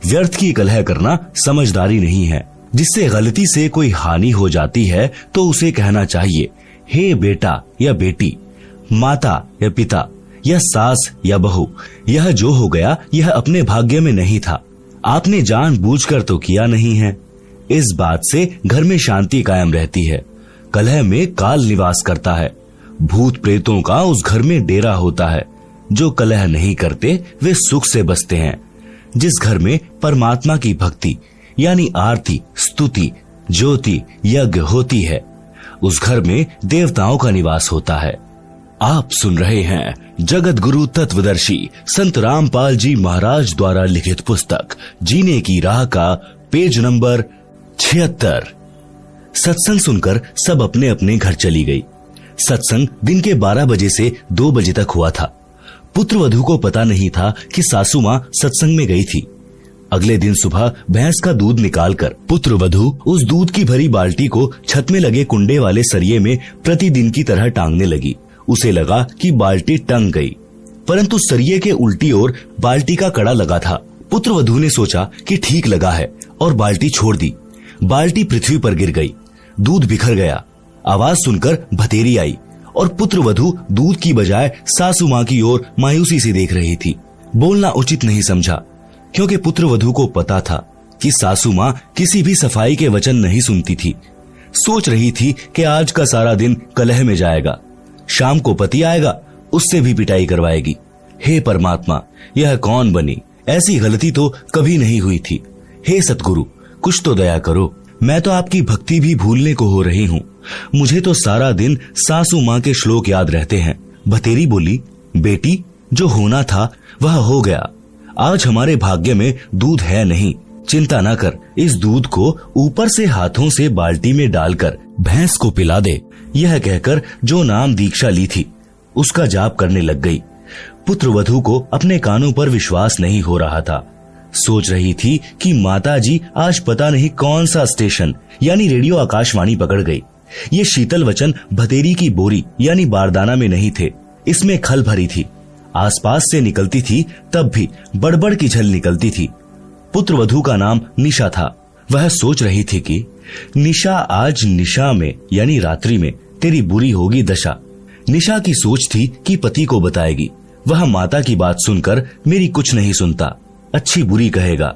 Speaker 1: व्यर्थ की कलह करना समझदारी नहीं है। जिससे गलती से कोई हानि हो जाती है तो उसे कहना चाहिए, हे बेटा या बेटी, माता या पिता या सास या बहू, यह जो हो गया यह अपने भाग्य में नहीं था, आपने जानबूझकर तो किया नहीं है। इस बात से घर में शांति कायम रहती है। कलह में काल निवास करता है। भूत प्रेतों का उस घर में डेरा होता है। जो कलह नहीं करते वे सुख से बसते हैं। जिस घर में परमात्मा की भक्ति यानी आरती, स्तुति, ज्योति, यज्ञ होती है, उस घर में देवताओं का निवास होता है। आप सुन रहे हैं जगत गुरु तत्वदर्शी संत रामपाल जी महाराज द्वारा लिखित पुस्तक जीने की राह का पेज नंबर 76। सत्संग सुनकर सब अपने अपने घर चली गई। सत्संग दिन के 12 बजे से 2 बजे तक हुआ था। पुत्रवधू को पता नहीं था कि सासू माँ सत्संग में गई थी। अगले दिन सुबह भैंस का दूध निकालकर पुत्रवधू उस दूध की भरी बाल्टी को छत में लगे कुंडे वाले सरिये में प्रतिदिन की तरह टांगने लगी। उसे लगा कि बाल्टी टंग गई, परंतु सरिये के उल्टी ओर बाल्टी का कड़ा लगा था। पुत्रवधू ने सोचा कि ठीक लगा है और बाल्टी छोड़ दी। बाल्टी पृथ्वी पर गिर गई, दूध बिखर गया। आवाज सुनकर भतेरी आई और पुत्रवधू दूध की बजाय सासू माँ की ओर मायूसी से देख रही थी। बोलना उचित नहीं समझा, क्योंकि पुत्रवधू को पता था कि सासू माँ किसी भी सफाई के वचन नहीं सुनती थी। सोच रही थी कि आज का सारा दिन कलह में जाएगा, शाम को पति आएगा, उससे भी पिटाई करवाएगी। हे परमात्मा, यह कौन बनी? ऐसी गलती तो कभी नहीं हुई थी। हे सतगुरु, कुछ तो दया करो। मैं तो आपकी भक्ति भी भूलने को हो रही हूँ। मुझे तो सारा दिन सासू माँ के श्लोक याद रहते हैं। भतेरी बोली, बेटी, जो होना था वह हो गया। आज हमारे भाग्य में दूध है नहीं, चिंता न कर। इस दूध को ऊपर से हाथों से बाल्टी में डालकर भैंस को पिला दे। यह कहकर जो नाम दीक्षा ली थी उसका जाप करने लग गई। पुत्रवधू को अपने कानों पर विश्वास नहीं हो रहा था। सोच रही थी कि माताजी आज पता नहीं कौन सा स्टेशन यानी रेडियो आकाशवाणी पकड़ गई। ये शीतल वचन भतेरी की बोरी यानी बारदाना में नहीं थे, इसमें खल भरी थी। आसपास से निकलती थी तब भी बड़बड़ की झल निकलती थी। पुत्रवधू का नाम निशा था। वह सोच रही थी कि निशा, आज निशा में यानी रात्रि में तेरी बुरी होगी दशा। निशा की सोच थी कि पति को बताएगी। वह माता की बात सुनकर मेरी कुछ नहीं सुनता, अच्छी बुरी कहेगा,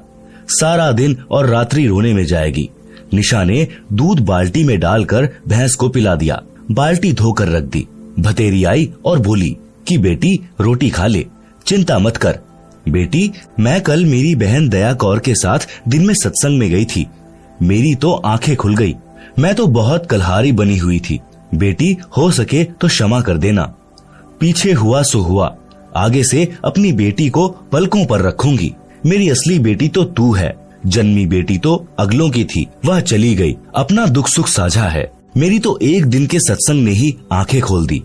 Speaker 1: सारा दिन और रात्रि रोने में जाएगी। निशा ने दूध बाल्टी में डालकर भैंस को पिला दिया। बाल्टी धोकर रख दी। भतेरी आई और बोली कि बेटी, रोटी खा ले, चिंता मत कर। बेटी, मैं कल मेरी बहन दया कौर के साथ दिन में सत्संग में गई थी। मेरी तो आंखें खुल गई। मैं तो बहुत कलहारी बनी हुई थी। बेटी, हो सके तो क्षमा कर देना। पीछे हुआ सो हुआ, आगे से अपनी बेटी को पलकों पर रखूंगी। मेरी असली बेटी तो तू है। जन्मी बेटी तो अगलों की थी, वह चली गई। अपना दुख सुख साझा है। मेरी तो एक दिन के सत्संग ने ही आंखें खोल दी।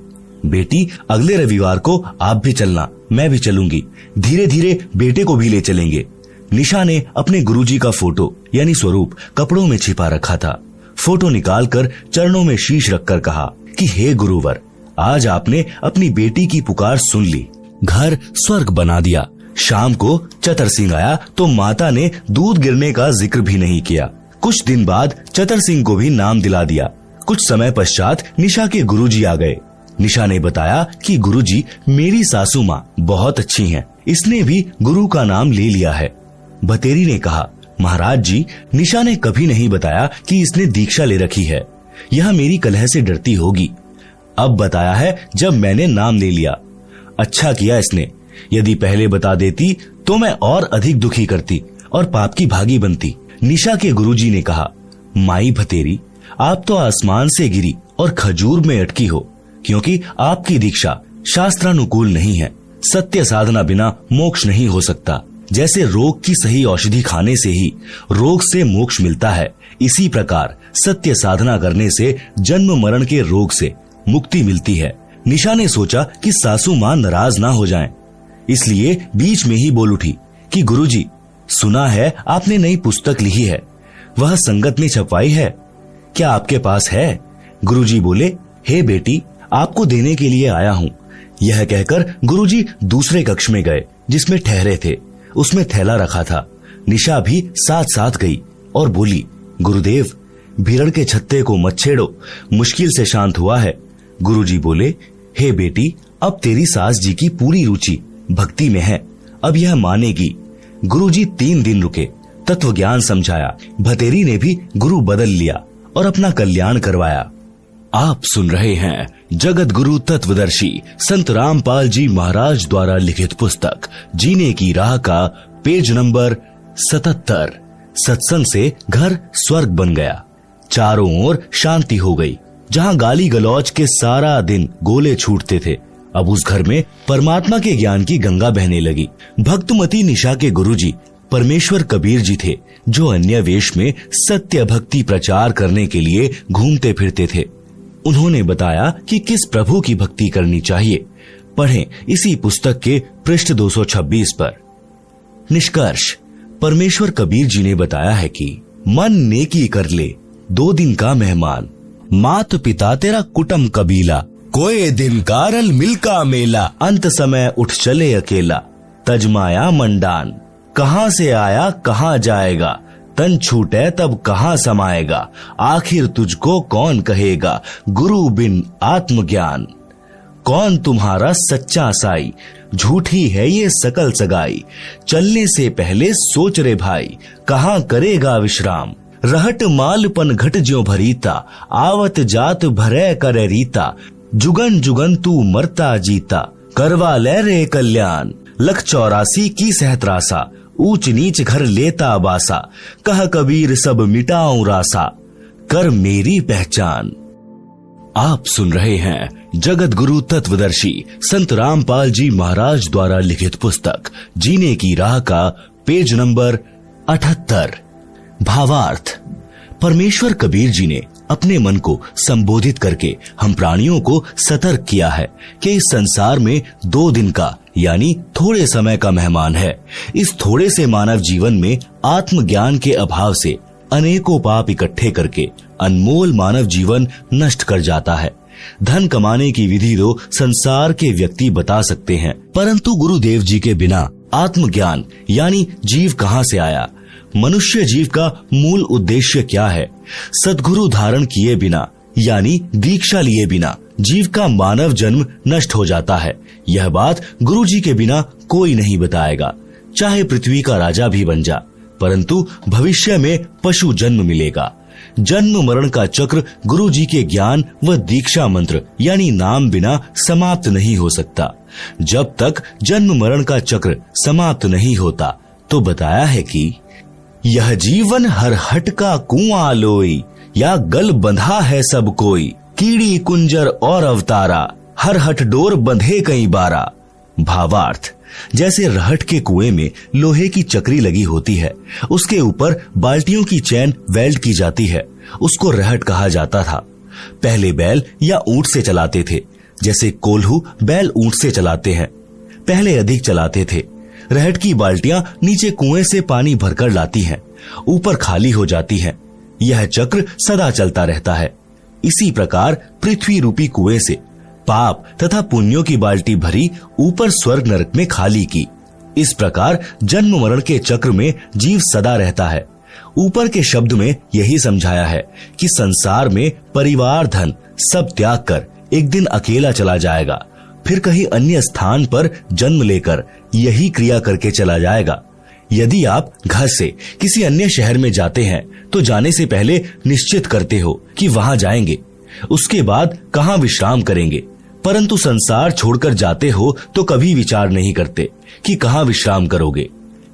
Speaker 1: बेटी, अगले रविवार को आप भी चलना, मैं भी चलूंगी। धीरे धीरे बेटे को भी ले चलेंगे। निशा ने अपने गुरुजी का फोटो यानी स्वरूप कपड़ों में छिपा रखा था। फोटो निकालकर चरणों में शीश रखकर कहा कि हे गुरुवर, आज आपने अपनी बेटी की पुकार सुन ली, घर स्वर्ग बना दिया। शाम को चतर सिंह आया तो माता ने दूध गिरने का जिक्र भी नहीं किया। कुछ दिन बाद चतर सिंह को भी नाम दिला दिया। कुछ समय पश्चात निशा के गुरुजी आ गए। निशा ने बताया कि गुरुजी, मेरी सासू माँ बहुत अच्छी हैं, इसने भी गुरु का नाम ले लिया है। भतेरी ने कहा, महाराज जी, निशा ने कभी नहीं बताया कि इसने दीक्षा ले रखी है। यह मेरी कलह से डरती होगी। अब बताया है जब मैंने नाम ले लिया। अच्छा किया इसने। यदि पहले बता देती तो मैं और अधिक दुखी करती और पाप की भागी बनती। निशा के गुरुजी ने कहा, माई भतेरी, आप तो आसमान से गिरी और खजूर में अटकी हो, क्योंकि आपकी दीक्षा शास्त्रानुकूल नहीं है। सत्य साधना बिना मोक्ष नहीं हो सकता। जैसे रोग की सही औषधि खाने से ही रोग से मोक्ष मिलता है, इसी प्रकार सत्य साधना करने से जन्म मरण के रोग से मुक्ति मिलती है। निशा ने सोचा कि सासू मां नाराज ना हो जाएं, इसलिए बीच में ही बोल उठी कि गुरुजी, सुना है आपने नई पुस्तक लिखी है, वह संगत ने छपवाई है, क्या आपके पास है? गुरुजी बोले, हे बेटी, आपको देने के लिए आया हूँ। यह कहकर गुरुजी दूसरे कक्ष में गए जिसमें ठहरे थे। उसमें थैला रखा था। निशा भी साथ साथ गई और बोली, गुरुदेव, भीड़ के छत्ते को मत छेड़ो, मुश्किल से शांत हुआ है। गुरुजी बोले, हे बेटी, अब तेरी सास जी की पूरी रुचि भक्ति में है, अब यह मानेगी। गुरुजी 3 दिन रुके, तत्व ज्ञान समझाया। भतेरी ने भी गुरु बदल लिया और अपना कल्याण करवाया। आप सुन रहे हैं जगत गुरु तत्वदर्शी संत रामपाल जी महाराज द्वारा लिखित पुस्तक जीने की राह का पेज नंबर 77। सत्संग से घर स्वर्ग बन गया। चारों ओर शांति हो गई। जहाँ गाली गलौज के सारा दिन गोले छूटते थे, अब उस घर में परमात्मा के ज्ञान की गंगा बहने लगी। भक्तमती निशा के गुरुजी परमेश्वर कबीर जी थे, जो अन्य वेश में सत्य भक्ति प्रचार करने के लिए घूमते फिरते थे। उन्होंने बताया कि किस प्रभु की भक्ति करनी चाहिए। पढ़ें इसी पुस्तक के पृष्ठ 226 पर। निष्कर्ष, परमेश्वर कबीर जी ने बताया है कि मन नेकी कर ले, 2 दिन का मेहमान, मात पिता तेरा कुटुंब कबीला,
Speaker 2: कोई दिन कारल मिलका मेला,
Speaker 1: अंत समय उठ चले अकेला, तजमाया मंडान, कहाँ से आया कहाँ जाएगा, तन छूटे तब कहाँ समाएगा, आखिर तुझको कौन कहेगा, गुरु बिन आत्मज्ञान, कौन तुम्हारा सच्चा साई, झूठी है ये सकल सगाई, चलने से पहले सोच रे भाई, कहाँ करेगा विश्राम, रहट मालपन घट ज्यों भरीता, आवत जात भरे करे रीता, जुगन जुगन तू मरता जीता, करवा ले रे कल्याण, लख 84 की सहत्रासा, ऊंच नीच घर लेता बासा, कह कबीर सब मिटाऊं रासा, कर मेरी पहचान। आप सुन रहे हैं जगत गुरु तत्वदर्शी संत रामपाल जी महाराज द्वारा लिखित पुस्तक जीने की राह का पेज नंबर 78। भावार्थ, परमेश्वर कबीर जी ने अपने मन को संबोधित करके हम प्राणियों को सतर्क किया है कि इस संसार में 2 दिन का यानी थोड़े समय का मेहमान है। इस थोड़े से मानव जीवन में आत्मज्ञान के अभाव से अनेकों पाप इकट्ठे करके अनमोल मानव जीवन नष्ट कर जाता है। धन कमाने की विधि तो संसार के व्यक्ति बता सकते हैं, परंतु गुरुदेव जी के बिना आत्मज्ञान यानी जीव कहाँ से आया? मनुष्य जीव का मूल उद्देश्य क्या है? सद्गुरु धारण किए बिना यानी दीक्षा लिए बिना जीव का मानव जन्म नष्ट हो जाता है। यह बात गुरु जी के बिना कोई नहीं बताएगा। चाहे पृथ्वी का राजा भी बन जा, परंतु भविष्य में पशु जन्म मिलेगा। जन्म मरण का चक्र गुरु जी के ज्ञान व दीक्षा मंत्र यानी नाम बिना समाप्त नहीं हो सकता। जब तक जन्म मरण का चक्र समाप्त नहीं होता तो बताया है कि यह जीवन हर हट का कुआं लोई, या गल बंधा है सब कोई, कीड़ी कुंजर और अवतारा, हर हट डोर बंधे कई बारा। भावार्थ, जैसे रहट के कुएं में लोहे की चक्री लगी होती है, उसके ऊपर बाल्टियों की चैन वेल्ड की जाती है, उसको रहट कहा जाता था। पहले बैल या ऊंट से चलाते थे, जैसे कोल्हू बैल ऊंट से चलाते हैं। पहले अधिक चलाते थे। रहट की बाल्टियां नीचे कुएं से पानी भरकर लाती हैं, ऊपर खाली हो जाती हैं। यह चक्र सदा चलता रहता है। इसी प्रकार पृथ्वी रूपी कुएं से पाप तथा पुण्यों की बाल्टी भरी ऊपर स्वर्ग नरक में खाली की। इस प्रकार जन्म मरण के चक्र में जीव सदा रहता है। ऊपर के शब्द में यही समझाया है कि संसार में परिवार धन सब त्याग कर एक दिन अकेला चला जाएगा, फिर कहीं अन्य स्थान पर जन्म लेकर यही क्रिया करके चला जाएगा। यदि आप घर से किसी अन्य शहर में जाते हैं तो जाने से पहले निश्चित करते हो कि वहां जाएंगे, उसके बाद कहां विश्राम करेंगे, परंतु संसार छोड़कर जाते हो तो कभी विचार नहीं करते कि कहां विश्राम करोगे।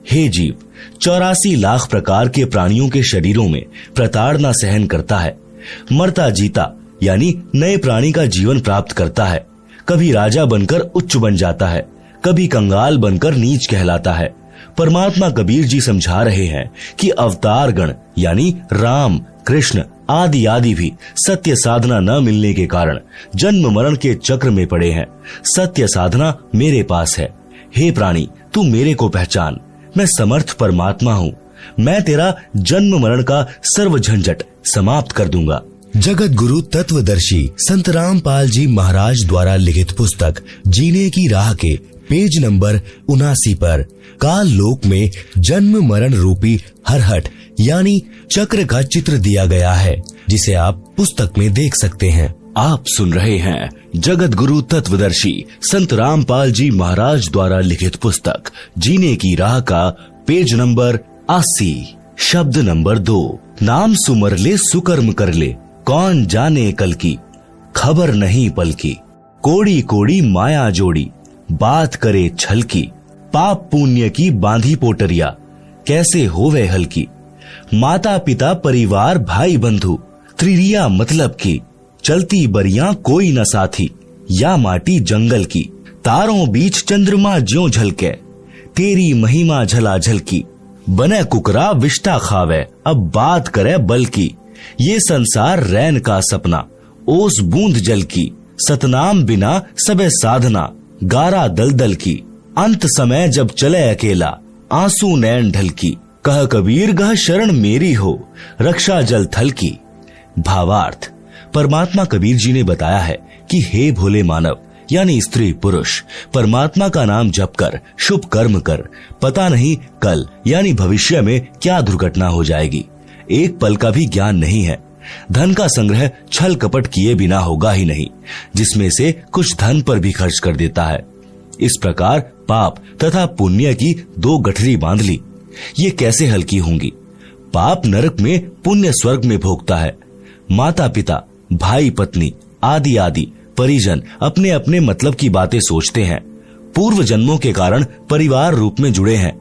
Speaker 1: हे जीव, 84 लाख प्रकार के प्राणियों के शरीरों में प्रताड़ना सहन करता है, मरता जीता यानी नए प्राणी का जीवन प्राप्त करता है। कभी राजा बनकर उच्च बन जाता है, कभी कंगाल बनकर नीच कहलाता है। परमात्मा कबीर जी समझा रहे हैं कि अवतार गण यानी राम, कृष्ण आदि आदि भी सत्य साधना न मिलने के कारण जन्म मरण के चक्र में पड़े हैं। सत्य साधना मेरे पास है। हे प्राणी, तू मेरे को पहचान। मैं समर्थ परमात्मा हूँ। मैं तेरा जन्म मरण का सर्व झंझट समाप्त कर दूंगा।
Speaker 2: जगत गुरु तत्वदर्शी संत रामपाल जी महाराज द्वारा लिखित पुस्तक जीने की राह के पेज नंबर 79 पर काल लोक में जन्म मरण रूपी हरहट यानी चक्र का चित्र दिया गया है, जिसे आप पुस्तक में देख सकते हैं।
Speaker 1: आप सुन रहे हैं जगत गुरु तत्वदर्शी संत रामपाल जी महाराज द्वारा लिखित पुस्तक जीने की राह का पेज नंबर 80, शब्द नंबर 2। नाम सुमर ले सुकर्म कर ले, कौन जाने कल की, खबर नहीं पल की। कोड़ी कोड़ी माया जोड़ी, बात करे छल की। पाप पुण्य की बांधी पोटरिया, कैसे होवे हल्की। माता पिता परिवार भाई बंधु, त्रिरिया मतलब की। चलती बरियां कोई न साथी, या माटी जंगल की। तारों बीच चंद्रमा ज्यों झलके, तेरी महिमा झला झलकी। बने कुकरा विष्टा खावे, अब बात करे बल की। ये संसार रैन का सपना, ओस बूंद जल की। सतनाम बिना सबे साधना, गारा दलदल की। अंत समय जब चले अकेला, आंसू नैन ढल की। कह कबीर गह शरण मेरी हो, रक्षा जल थल की। भावार्थ, परमात्मा कबीर जी ने बताया है कि हे भोले मानव यानी स्त्री पुरुष, परमात्मा का नाम जप कर शुभ कर्म कर। पता नहीं कल यानी भविष्य में क्या दुर्घटना हो जाएगी। एक पल का भी ज्ञान नहीं है। धन का संग्रह छल कपट किए बिना होगा ही नहीं, जिसमें से कुछ धन पर भी खर्च कर देता है। इस प्रकार पाप तथा पुण्य की दो गठरी बांध ली। ये कैसे हल्की होंगी? पाप नरक में, पुण्य स्वर्ग में भोगता है। माता पिता, भाई पत्नी आदि आदि परिजन अपने अपने मतलब की बातें सोचते हैं। पूर्व जन्मों के कारण परिवार रूप में जुड़े हैं।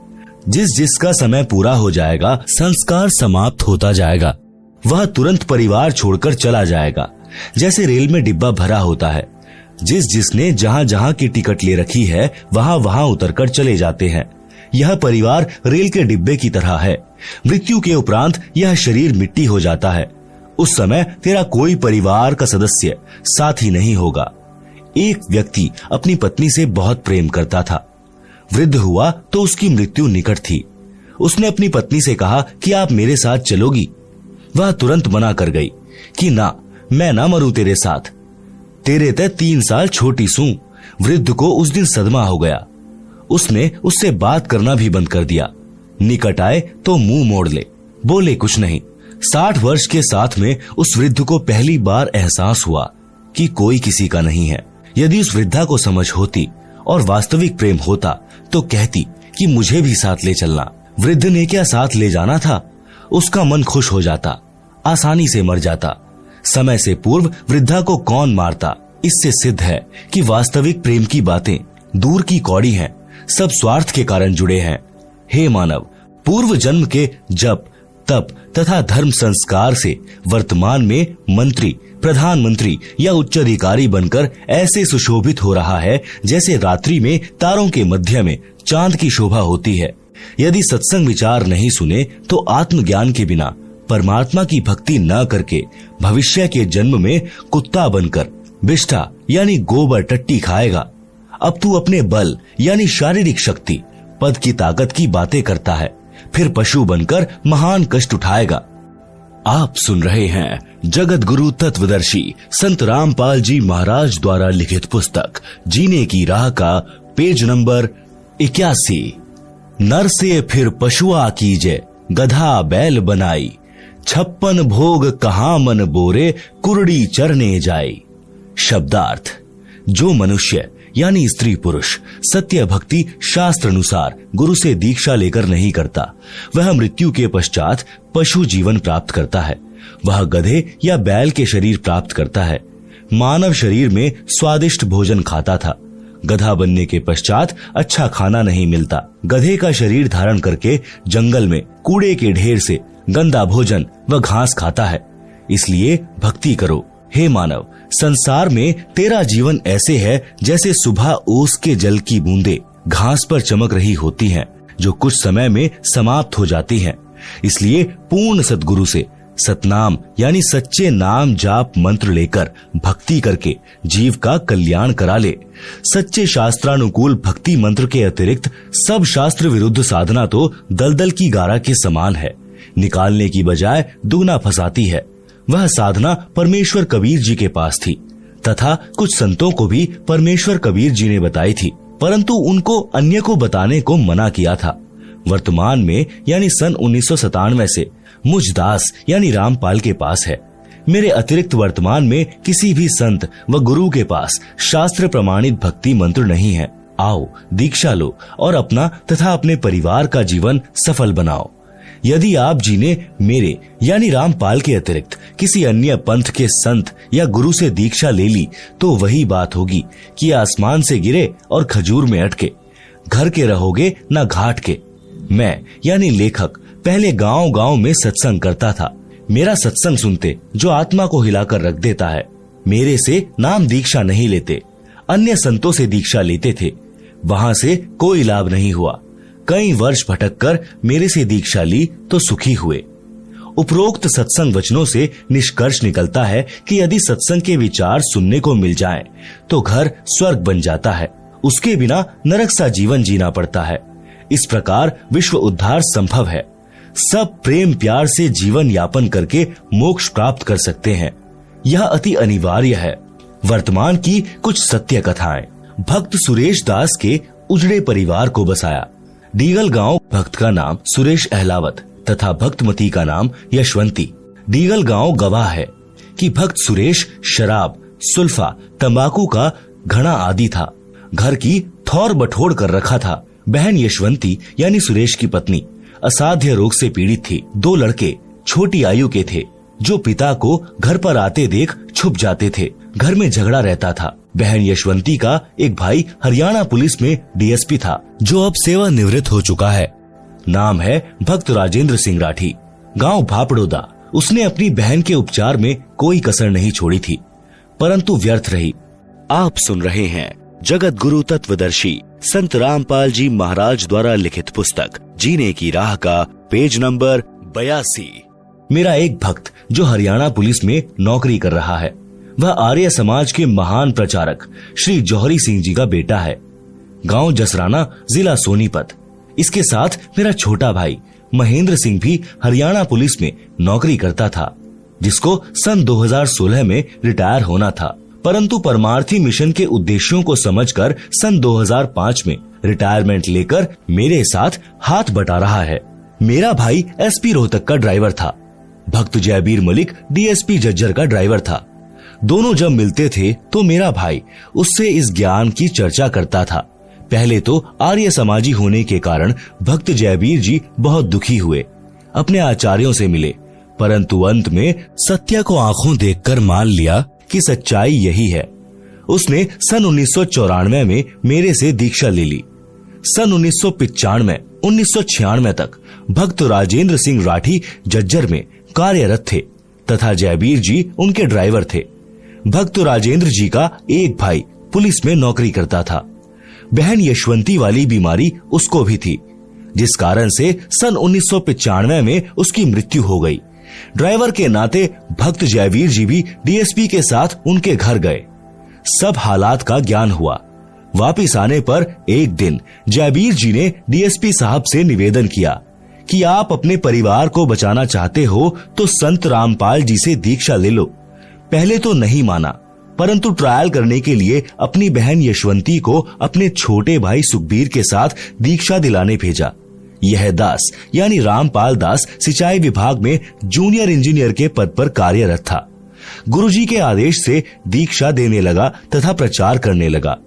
Speaker 1: जिसका समय पूरा हो जाएगा, संस्कार समाप्त होता जाएगा, वह तुरंत परिवार छोड़कर चला जाएगा। जैसे रेल में डिब्बा भरा होता है, जिसने जहां जहां की टिकट ले रखी है वहां वहां उतरकर चले जाते हैं। यह परिवार रेल के डिब्बे की तरह है। मृत्यु के उपरांत यह शरीर मिट्टी हो जाता है। उस समय तेरा कोई परिवार का सदस्य साथी नहीं होगा। एक व्यक्ति अपनी पत्नी से बहुत प्रेम करता था। वृद्ध हुआ तो उसकी मृत्यु निकट थी। उसने अपनी पत्नी से कहा कि आप मेरे साथ चलोगी? वह तुरंत मना कर गई कि ना, मैं ना मरूं तेरे साथ, तेरे ते 3 साल छोटी सूं। वृद्ध को उस दिन सदमा हो गया। उसने उससे बात करना भी बंद कर दिया। निकट आए तो मुंह मोड़ ले, बोले कुछ नहीं। 60 वर्ष के साथ में उस वृद्ध को पहली बार एहसास हुआ कि कोई किसी का नहीं है। यदि उस वृद्धा को समझ होती और वास्तविक प्रेम होता तो कहती कि मुझे भी साथ ले चलना। वृद्ध ने क्या साथ ले जाना था? उसका मन खुश हो जाता, आसानी से मर जाता। समय से पूर्व वृद्धा को कौन मारता? इससे सिद्ध है कि वास्तविक प्रेम की बातें दूर की कौड़ी हैं, सब स्वार्थ के कारण जुड़े हैं। हे मानव, पूर्व जन्म के जप तप तथा धर्म संस्कार से वर्तमान में मंत्री, प्रधानमंत्री या उच्च अधिकारी बनकर ऐसे सुशोभित हो रहा है जैसे रात्रि में तारों के मध्य में चांद की शोभा होती है। यदि सत्संग विचार नहीं सुने तो आत्मज्ञान के बिना परमात्मा की भक्ति न करके भविष्य के जन्म में कुत्ता बनकर बिष्ठा यानी गोबर टट्टी खाएगा। अब तू अपने बल यानी शारीरिक शक्ति, पद की ताकत की बातें करता है, फिर पशु बनकर महान कष्ट उठाएगा। आप सुन रहे हैं जगत गुरु तत्वदर्शी संत रामपाल जी महाराज द्वारा लिखित पुस्तक जीने की राह का पेज नंबर 81। नर से फिर पशुआ कीजे, गधा बैल बनाई। 56 भोग कहाँ मन बोरे, कुरड़ी चरने जाई। शब्दार्थ, जो मनुष्य यानी स्त्री पुरुष सत्य भक्ति शास्त्र अनुसार गुरु से दीक्षा लेकर नहीं करता, वह मृत्यु के पश्चात पशु जीवन प्राप्त करता है। वह गधे या बैल के शरीर प्राप्त करता है। मानव शरीर में स्वादिष्ट भोजन खाता था। गधा बनने के पश्चात अच्छा खाना नहीं मिलता। गधे का शरीर धारण करके जंगल में कूड़े के ढेर से गंदा भोजन व घास खाता है। इसलिए भक्ति करो। हे मानव, संसार में तेरा जीवन ऐसे है जैसे सुबह ओस के जल की बूंदे घास पर चमक रही होती हैं, जो कुछ समय में समाप्त हो जाती हैं। इसलिए पूर्ण सद्गुरु से सतनाम यानी सच्चे नाम जाप मंत्र लेकर भक्ति करके जीव का कल्याण करा ले। सच्चे शास्त्रानुकूल भक्ति मंत्र के अतिरिक्त सब शास्त्र विरुद्ध साधना तो दलदल की गारा के समान है, निकालने की बजाय दुगना फंसाती है। वह साधना परमेश्वर कबीर जी के पास थी तथा कुछ संतों को भी परमेश्वर कबीर जी ने बताई थी, परंतु उनको अन्य को बताने को मना किया था। वर्तमान में यानी सन 1997 से मुझ दास यानी रामपाल के पास है। मेरे अतिरिक्त वर्तमान में किसी भी संत व गुरु के पास शास्त्र प्रमाणित भक्ति मंत्र नहीं है। आओ दीक्षा लो और अपना तथा अपने परिवार का जीवन सफल बनाओ। यदि आप जी ने मेरे यानी रामपाल के अतिरिक्त किसी अन्य पंथ के संत या गुरु से दीक्षा ले ली तो वही बात होगी कि आसमान से गिरे और खजूर में अटके। घर के रहोगे न घाट के। मैं यानी लेखक पहले गांव गांव में सत्संग करता था। मेरा सत्संग सुनते जो आत्मा को हिलाकर रख देता है। मेरे से नाम दीक्षा नहीं लेते, अन्य संतों से दीक्षा लेते थे। वहां से कोई लाभ नहीं हुआ। कई वर्ष भटक कर मेरे से दीक्षा ली तो सुखी हुए। उपरोक्त सत्संग वचनों से निष्कर्ष निकलता है कि यदि सत्संग के विचार सुनने को मिल जाएं, तो घर स्वर्ग बन जाता है। उसके बिना नरक सा जीवन जीना पड़ता है। इस प्रकार विश्व उद्धार संभव है। सब प्रेम प्यार से जीवन यापन करके मोक्ष प्राप्त कर सकते हैं। यह अति अनिवार्य है। वर्तमान की कुछ सत्य कथाएं। भक्त सुरेश दास के उजड़े परिवार को बसाया। डीगल गांव भक्त का नाम सुरेश अहलावत तथा भक्तमती का नाम यशवंती। डीगल गांव गवाह है कि भक्त सुरेश शराब, सुल्फा, तंबाकू का घड़ा आदि था। घर की थौर बठोड़ कर रखा था। बहन यशवंती यानी सुरेश की पत्नी असाध्य रोग से पीड़ित थी। 2 लड़के छोटी आयु के थे जो पिता को घर पर आते देख छुप जाते थे। घर में झगड़ा रहता था। बहन यशवंती का एक भाई हरियाणा पुलिस में डीएसपी था, जो अब सेवानिवृत्त हो चुका है। नाम है भक्त राजेंद्र सिंह राठी। गांव भापड़ोदा। उसने अपनी बहन के उपचार में कोई कसर नहीं छोड़ी थी, परंतु व्यर्थ रही।
Speaker 2: आप सुन रहे हैं जगत गुरु तत्वदर्शी संत रामपाल जी महाराज द्वारा लिखित पुस्तक जीने की राह का पेज नंबर 82।
Speaker 1: मेरा एक भक्त जो हरियाणा पुलिस में नौकरी कर रहा है, वह आर्य समाज के महान प्रचारक श्री जौहरी सिंह जी का बेटा है। गांव जसराना, जिला सोनीपत। इसके साथ मेरा छोटा भाई महेंद्र सिंह भी हरियाणा पुलिस में नौकरी करता था, जिसको सन 2016 में रिटायर होना था, परंतु परमार्थी मिशन के उद्देश्यों को समझकर सन 2005 में रिटायरमेंट लेकर मेरे साथ हाथ बटा रहा है। मेरा भाई एसपी रोहतक का ड्राइवर था। भक्त जयबीर मलिक डीएसपी जज्जर का ड्राइवर था। दोनों जब मिलते थे तो मेरा भाई उससे इस ज्ञान की चर्चा करता था। पहले तो आर्य समाजी होने के कारण भक्त जयबीर जी बहुत दुखी हुए। अपने आचार्यों से मिले, परंतु अंत में सत्य को आंखों देखकर मान लिया कि सच्चाई यही है। उसने सन 1994 में मेरे से दीक्षा ले ली। सन 1995, 1996 तक भक्त राजेंद्र सिंह राठी जज्जर में कार्यरत थे तथा जयबीर जी उनके ड्राइवर थे। भक्त राजेंद्र जी का एक भाई पुलिस में नौकरी करता था। बहन यशवंती वाली बीमारी उसको भी थी, जिस कारण से सन 1995 में उसकी मृत्यु हो गई। ड्राइवर के नाते भक्त जयवीर जी भी डीएसपी के साथ उनके घर गए। सब हालात का ज्ञान हुआ। वापिस आने पर एक दिन जयवीर जी ने डीएसपी साहब से निवेदन किया कि आप अपने परिवार को बचाना चाहते हो तो संत रामपाल जी से दीक्षा ले लो। पहले तो नहीं माना, परंतु ट्रायल करने के लिए अपनी बहन यशवंती को अपने छोटे भाई सुखबीर के साथ दीक्षा दिलाने भेजा। यह दास यानी रामपाल दास सिंचाई विभाग में जूनियर इंजीनियर के पद पर कार्यरत था। गुरुजी के आदेश से दीक्षा देने लगा तथा प्रचार करने लगा।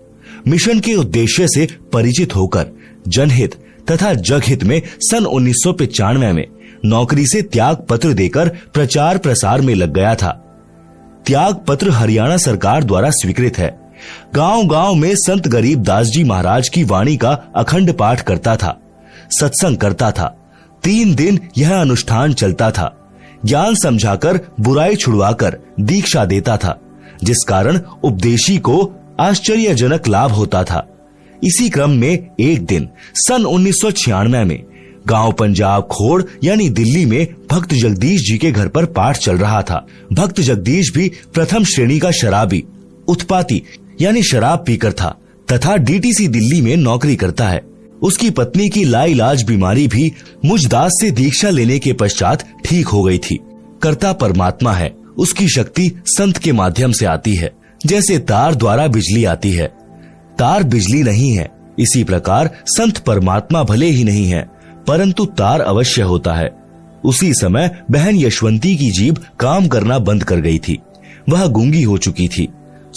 Speaker 2: मिशन के उद्देश्य से परिचित होकर जनहित तथा जगहित में सन 1995 में नौकरी से त्याग पत्र देकर प्रचार प्रसार में लग गया था। त्याग पत्र हरियाणा सरकार द्वारा स्वीकृत है। गांव-गांव में संत गरीबदास जी महाराज की वाणी का अखंड पाठ करता था, सत्संग करता था। 3 दिन यह अनुष्ठान चलता था। ज्ञान समझाकर बुराई छुड़वाकर दीक्षा देता था, जिस कारण उपदेशी को आश्चर्यजनक लाभ होता था। इसी क्रम में एक दिन सन 1996 में गांव पंजाब खोड़ यानी दिल्ली में भक्त जगदीश जी के घर पर पाठ चल रहा था। भक्त जगदीश भी प्रथम श्रेणी का शराबी, उत्पाती यानी शराब पीकर था तथा डीटीसी दिल्ली में नौकरी करता है। उसकी पत्नी की लाइलाज बीमारी भी मुझ दास से दीक्षा लेने के पश्चात ठीक हो गई थी। कर्ता परमात्मा है, उसकी शक्ति संत के माध्यम से आती है, जैसे तार द्वारा बिजली आती है। तार बिजली नहीं है, इसी प्रकार संत परमात्मा भले ही नहीं है, परंतु तार अवश्य होता है। उसी समय बहन यशवंती की जीभ काम करना बंद कर गई थी। वह गूंगी हो चुकी थी।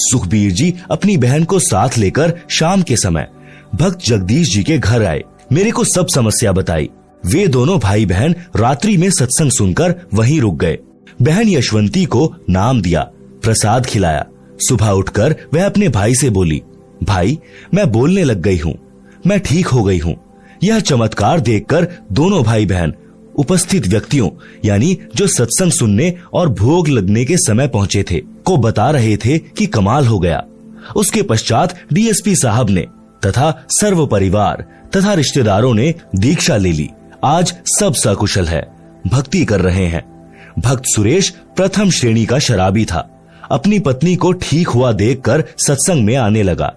Speaker 2: सुखबीर जी अपनी बहन को साथ लेकर शाम के समय भक्त जगदीश जी के घर आए। मेरे को सब समस्या बताई। वे दोनों भाई बहन रात्रि में सत्संग सुनकर वहीं रुक गए। बहन यशवंती को नाम दिया, प्रसाद खिलाया। सुबह उठकर वह अपने भाई से बोली, भाई मैं बोलने लग गई हूँ, मैं ठीक हो गई हूँ। यह चमत्कार देखकर दोनों भाई बहन उपस्थित व्यक्तियों यानी जो सत्संग सुनने और भोग लगने के समय पहुंचे थे को बता रहे थे कि कमाल हो गया। उसके पश्चात डीएसपी साहब ने तथा सर्व परिवार तथा रिश्तेदारों ने दीक्षा ले ली। आज सब सकुशल है, भक्ति कर रहे हैं। भक्त सुरेश प्रथम श्रेणी का शराबी था। अपनी पत्नी को ठीक हुआ देखकर सत्संग में आने लगा।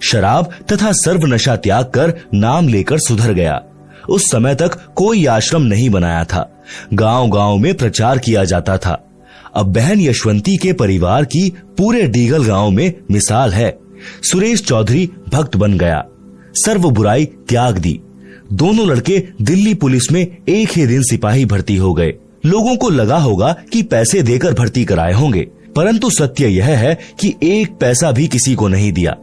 Speaker 2: शराब तथा सर्व नशा त्याग कर नाम लेकर सुधर गया। उस समय तक कोई आश्रम नहीं बनाया था। गांव-गांव में प्रचार किया जाता था। अब बहन यशवंती के परिवार की पूरे डीगल गांव में मिसाल है। सुरेश चौधरी भक्त बन गया, सर्व बुराई त्याग दी। दोनों लड़के दिल्ली पुलिस में एक ही दिन सिपाही भर्ती हो गए। लोगों को लगा होगा कि पैसे देकर भर्ती कराए होंगे, परंतु सत्य यह है कि एक पैसा भी किसी को नहीं दिया।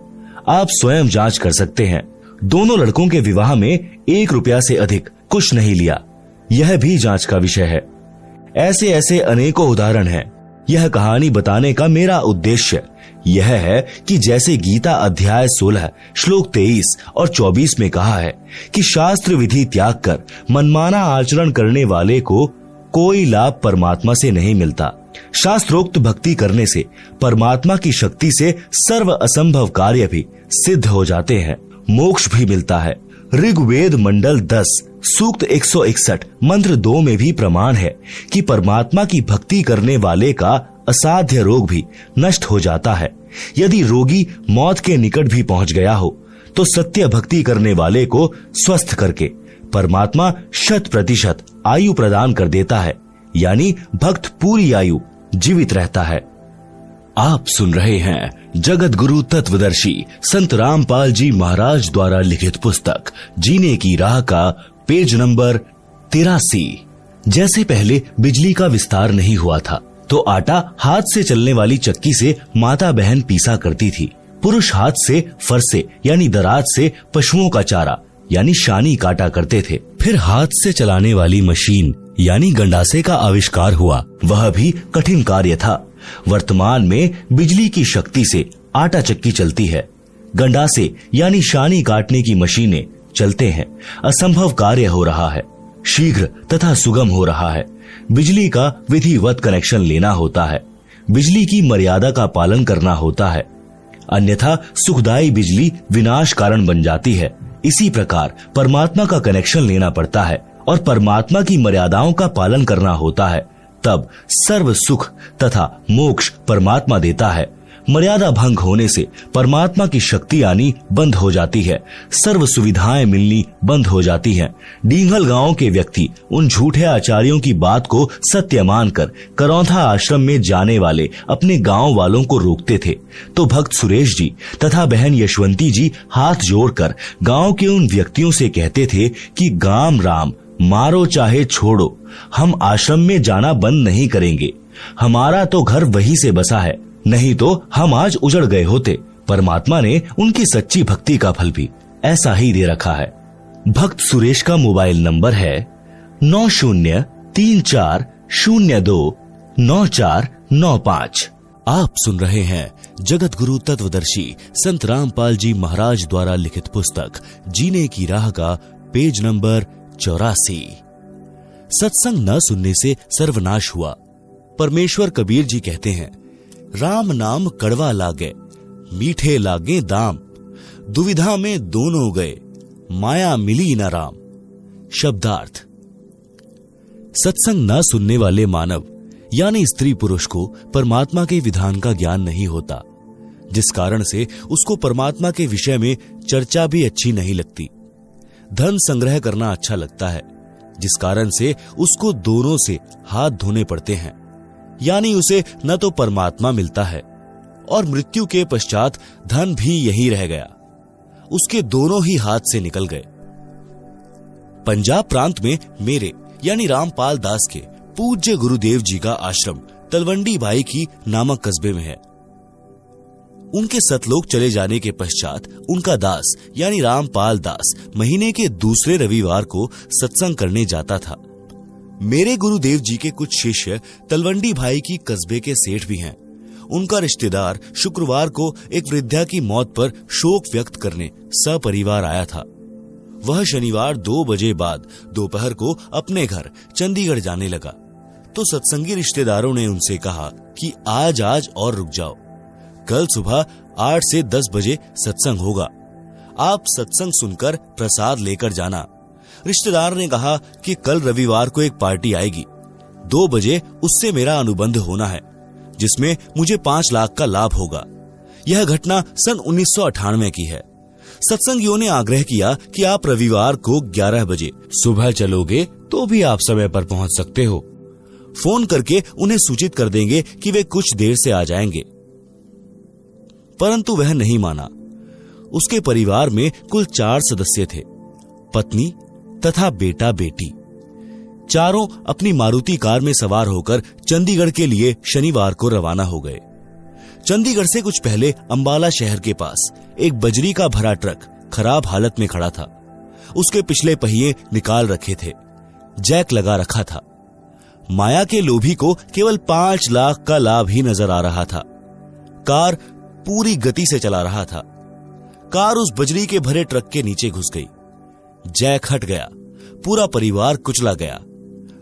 Speaker 2: आप स्वयं जांच कर सकते हैं। दोनों लड़कों के विवाह में 1 रुपया से अधिक कुछ नहीं लिया। यह भी जांच का विषय है। ऐसे ऐसे अनेकों उदाहरण हैं। यह कहानी बताने का मेरा उद्देश्य यह है कि जैसे गीता अध्याय 16 श्लोक 23 और 24 में कहा है कि शास्त्र विधि त्याग कर मनमाना आचरण करने वाले को कोई लाभ परमात्मा से नहीं मिलता। शास्त्रोक्त भक्ति करने से परमात्मा की शक्ति से सर्व असंभव कार्य भी सिद्ध हो जाते हैं, मोक्ष भी मिलता है। ऋग्वेद मंडल 10 सूक्त 161 मंत्र 2 में भी प्रमाण है कि परमात्मा की भक्ति करने वाले का असाध्य रोग भी नष्ट हो जाता है। यदि रोगी मौत के निकट भी पहुंच गया हो तो सत्य भक्ति करने वाले को स्वस्थ करके परमात्मा 100% आयु प्रदान कर देता है, यानी भक्त पूरी आयु जीवित रहता है। आप सुन रहे हैं जगत गुरु तत्वदर्शी संत रामपाल जी महाराज द्वारा लिखित पुस्तक जीने की राह का पेज नंबर 83। जैसे पहले बिजली का विस्तार नहीं हुआ था तो आटा हाथ से चलने वाली चक्की से माता बहन पीसा करती थी। पुरुष हाथ से फरसे यानी दराज से पशुओं का चारा यानी शानी काटा करते थे। फिर हाथ से चलाने वाली मशीन यानी गंडासे का आविष्कार हुआ। वह भी कठिन कार्य था। वर्तमान में बिजली की शक्ति से आटा चक्की चलती है। गंडासे यानी शानी काटने की मशीनें चलते हैं। असंभव कार्य हो रहा है, शीघ्र तथा सुगम हो रहा है। बिजली का विधिवत कनेक्शन लेना होता है, बिजली की मर्यादा का पालन करना होता है, अन्यथा सुखदायी बिजली विनाश कारण बन जाती है। इसी प्रकार परमात्मा का कनेक्शन लेना पड़ता है और परमात्मा की मर्यादाओं का पालन करना होता है, तब सर्व सुख तथा मोक्ष परमात्मा देता है। मर्यादा भंग होने से परमात्मा की शक्ति आनी बंद हो जाती है, सर्व सुविधाएं मिलनी बंद हो जाती हैं। डींगल गांव के व्यक्ति उन झूठे आचार्यों की बात को सत्य मानकर करौंथा आश्रम में जाने वाले अपने गांव वालों को रोकते थे, तो भक्त सुरेश जी तथा बहन यशवंती जी हाथ जोड़कर गांव के उन व्यक्तियों से कहते थे कि गाम राम मारो चाहे छोड़ो, हम आश्रम में जाना बंद नहीं करेंगे। हमारा तो घर वहीं से बसा है, नहीं तो हम आज उजड़ गए होते।
Speaker 1: परमात्मा ने उनकी सच्ची भक्ति का फल भी ऐसा ही दे रखा है। भक्त सुरेश का मोबाइल नंबर है 9034029495। आप सुन रहे हैं जगत गुरु तत्वदर्शी संत रामपाल जी महाराज द्वारा लिखित पुस्तक जीने की राह का पेज नंबर 84। सत्संग न सुनने से सर्वनाश हुआ। परमेश्वर कबीर जी कहते हैं, राम नाम कड़वा लागे, मीठे लागे दाम, दुविधा में दोनों गए, माया मिली न राम। शब्दार्थ। सत्संग न सुनने वाले मानव यानी स्त्री पुरुष को परमात्मा के विधान का ज्ञान नहीं होता, जिस कारण से उसको परमात्मा के विषय में चर्चा भी अच्छी नहीं लगती। धन संग्रह करना अच्छा लगता है, जिस कारण से उसको दोनों से हाथ धोने पड़ते हैं, यानी उसे न तो परमात्मा मिलता है और मृत्यु के पश्चात धन भी यही रह गया, उसके दोनों ही हाथ से निकल गए। पंजाब प्रांत में मेरे यानी रामपाल दास के पूज्य गुरुदेव जी का आश्रम तलवंडी बाई की नामक कस्बे में है। उनके सतलोक चले जाने के पश्चात उनका दास यानी रामपाल दास महीने के दूसरे रविवार को सत्संग करने जाता था। मेरे गुरुदेव जी के कुछ शिष्य तलवंडी भाई की कस्बे के सेठ भी हैं। उनका रिश्तेदार शुक्रवार को एक वृद्धा की मौत पर शोक व्यक्त करने सपरिवार आया था। वह शनिवार 2 बजे बाद दोपहर को अपने घर चंडीगढ़ जाने लगा, तो सत्संगी रिश्तेदारों ने उनसे कहा कि आज और रुक जाओ, कल सुबह 8 से 10 बजे सत्संग होगा, आप सत्संग सुनकर प्रसाद लेकर जाना। रिश्तेदार ने कहा कि कल रविवार को एक पार्टी आएगी, 2 बजे उससे मेरा अनुबंध होना है, जिसमें मुझे 5 लाख का लाभ होगा। यह घटना सन 1998 की है। सत्संगियों ने आग्रह किया कि आप रविवार को 11 बजे सुबह चलोगे तो भी आप समय पर पहुंच सकते हो। फोन करके उन्हें सूचित कर देंगे कि वे कुछ देर से आ जाएंगे। परंतु वह नहीं माना। उसके परिवार में कुल 4 सदस्य थे, पत्नी तथा बेटा बेटी। चारों अपनी मारुति कार में सवार होकर चंडीगढ़ के लिए शनिवार को रवाना हो गए। चंडीगढ़ से कुछ पहले अंबाला शहर के पास एक बजरी का भरा ट्रक खराब हालत में खड़ा था। उसके पिछले पहिए निकाल रखे थे, जैक लगा रखा था। माया के लोभी को केवल 5 लाख का लाभ ही नजर आ रहा था। कार पूरी गति से चला रहा था। कार उस बजरी के भरे ट्रक के नीचे घुस गई। जैक हट गया, पूरा परिवार कुचला गया।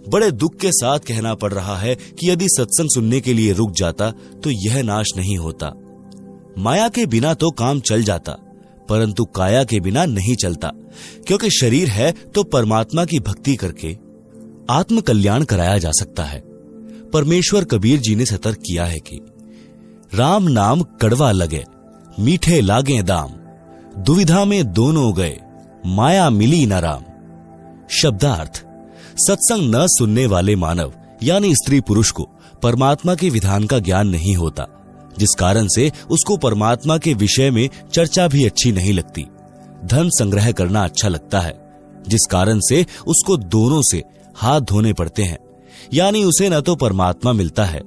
Speaker 1: बड़े दुख के साथ कहना पड़ रहा है कि यदि सत्संग सुनने के लिए रुक जाता तो यह नाश नहीं होता। माया के बिना तो काम चल जाता, परंतु काया के बिना नहीं चलता, क्योंकि शरीर है तो परमात्मा की भक्ति करके आत्म कल्याण कराया जा सकता है। परमेश्वर कबीर जी ने सतर्क किया है कि राम नाम कड़वा लगे, मीठे लागे दाम, दुविधा में दोनों गए, माया मिली न राम। शब्दार्थ। सत्संग न सुनने वाले मानव यानी स्त्री पुरुष को परमात्मा के विधान का ज्ञान नहीं होता, जिस कारण से उसको परमात्मा के विषय में चर्चा भी अच्छी नहीं लगती। धन संग्रह करना अच्छा लगता है, जिस कारण से उसको दोनों से हाथ धोने पड़ते हैं, यानी उसे न तो परमात्मा मिलता है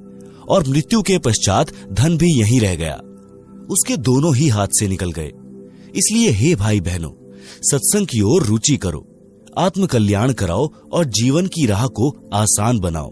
Speaker 1: और मृत्यु के पश्चात धन भी यहीं रह गया, उसके दोनों ही हाथ से निकल गए। इसलिए हे भाई बहनों, सत्संग की ओर रुचि करो, आत्म कल्याण कराओ और जीवन की राह को आसान बनाओ।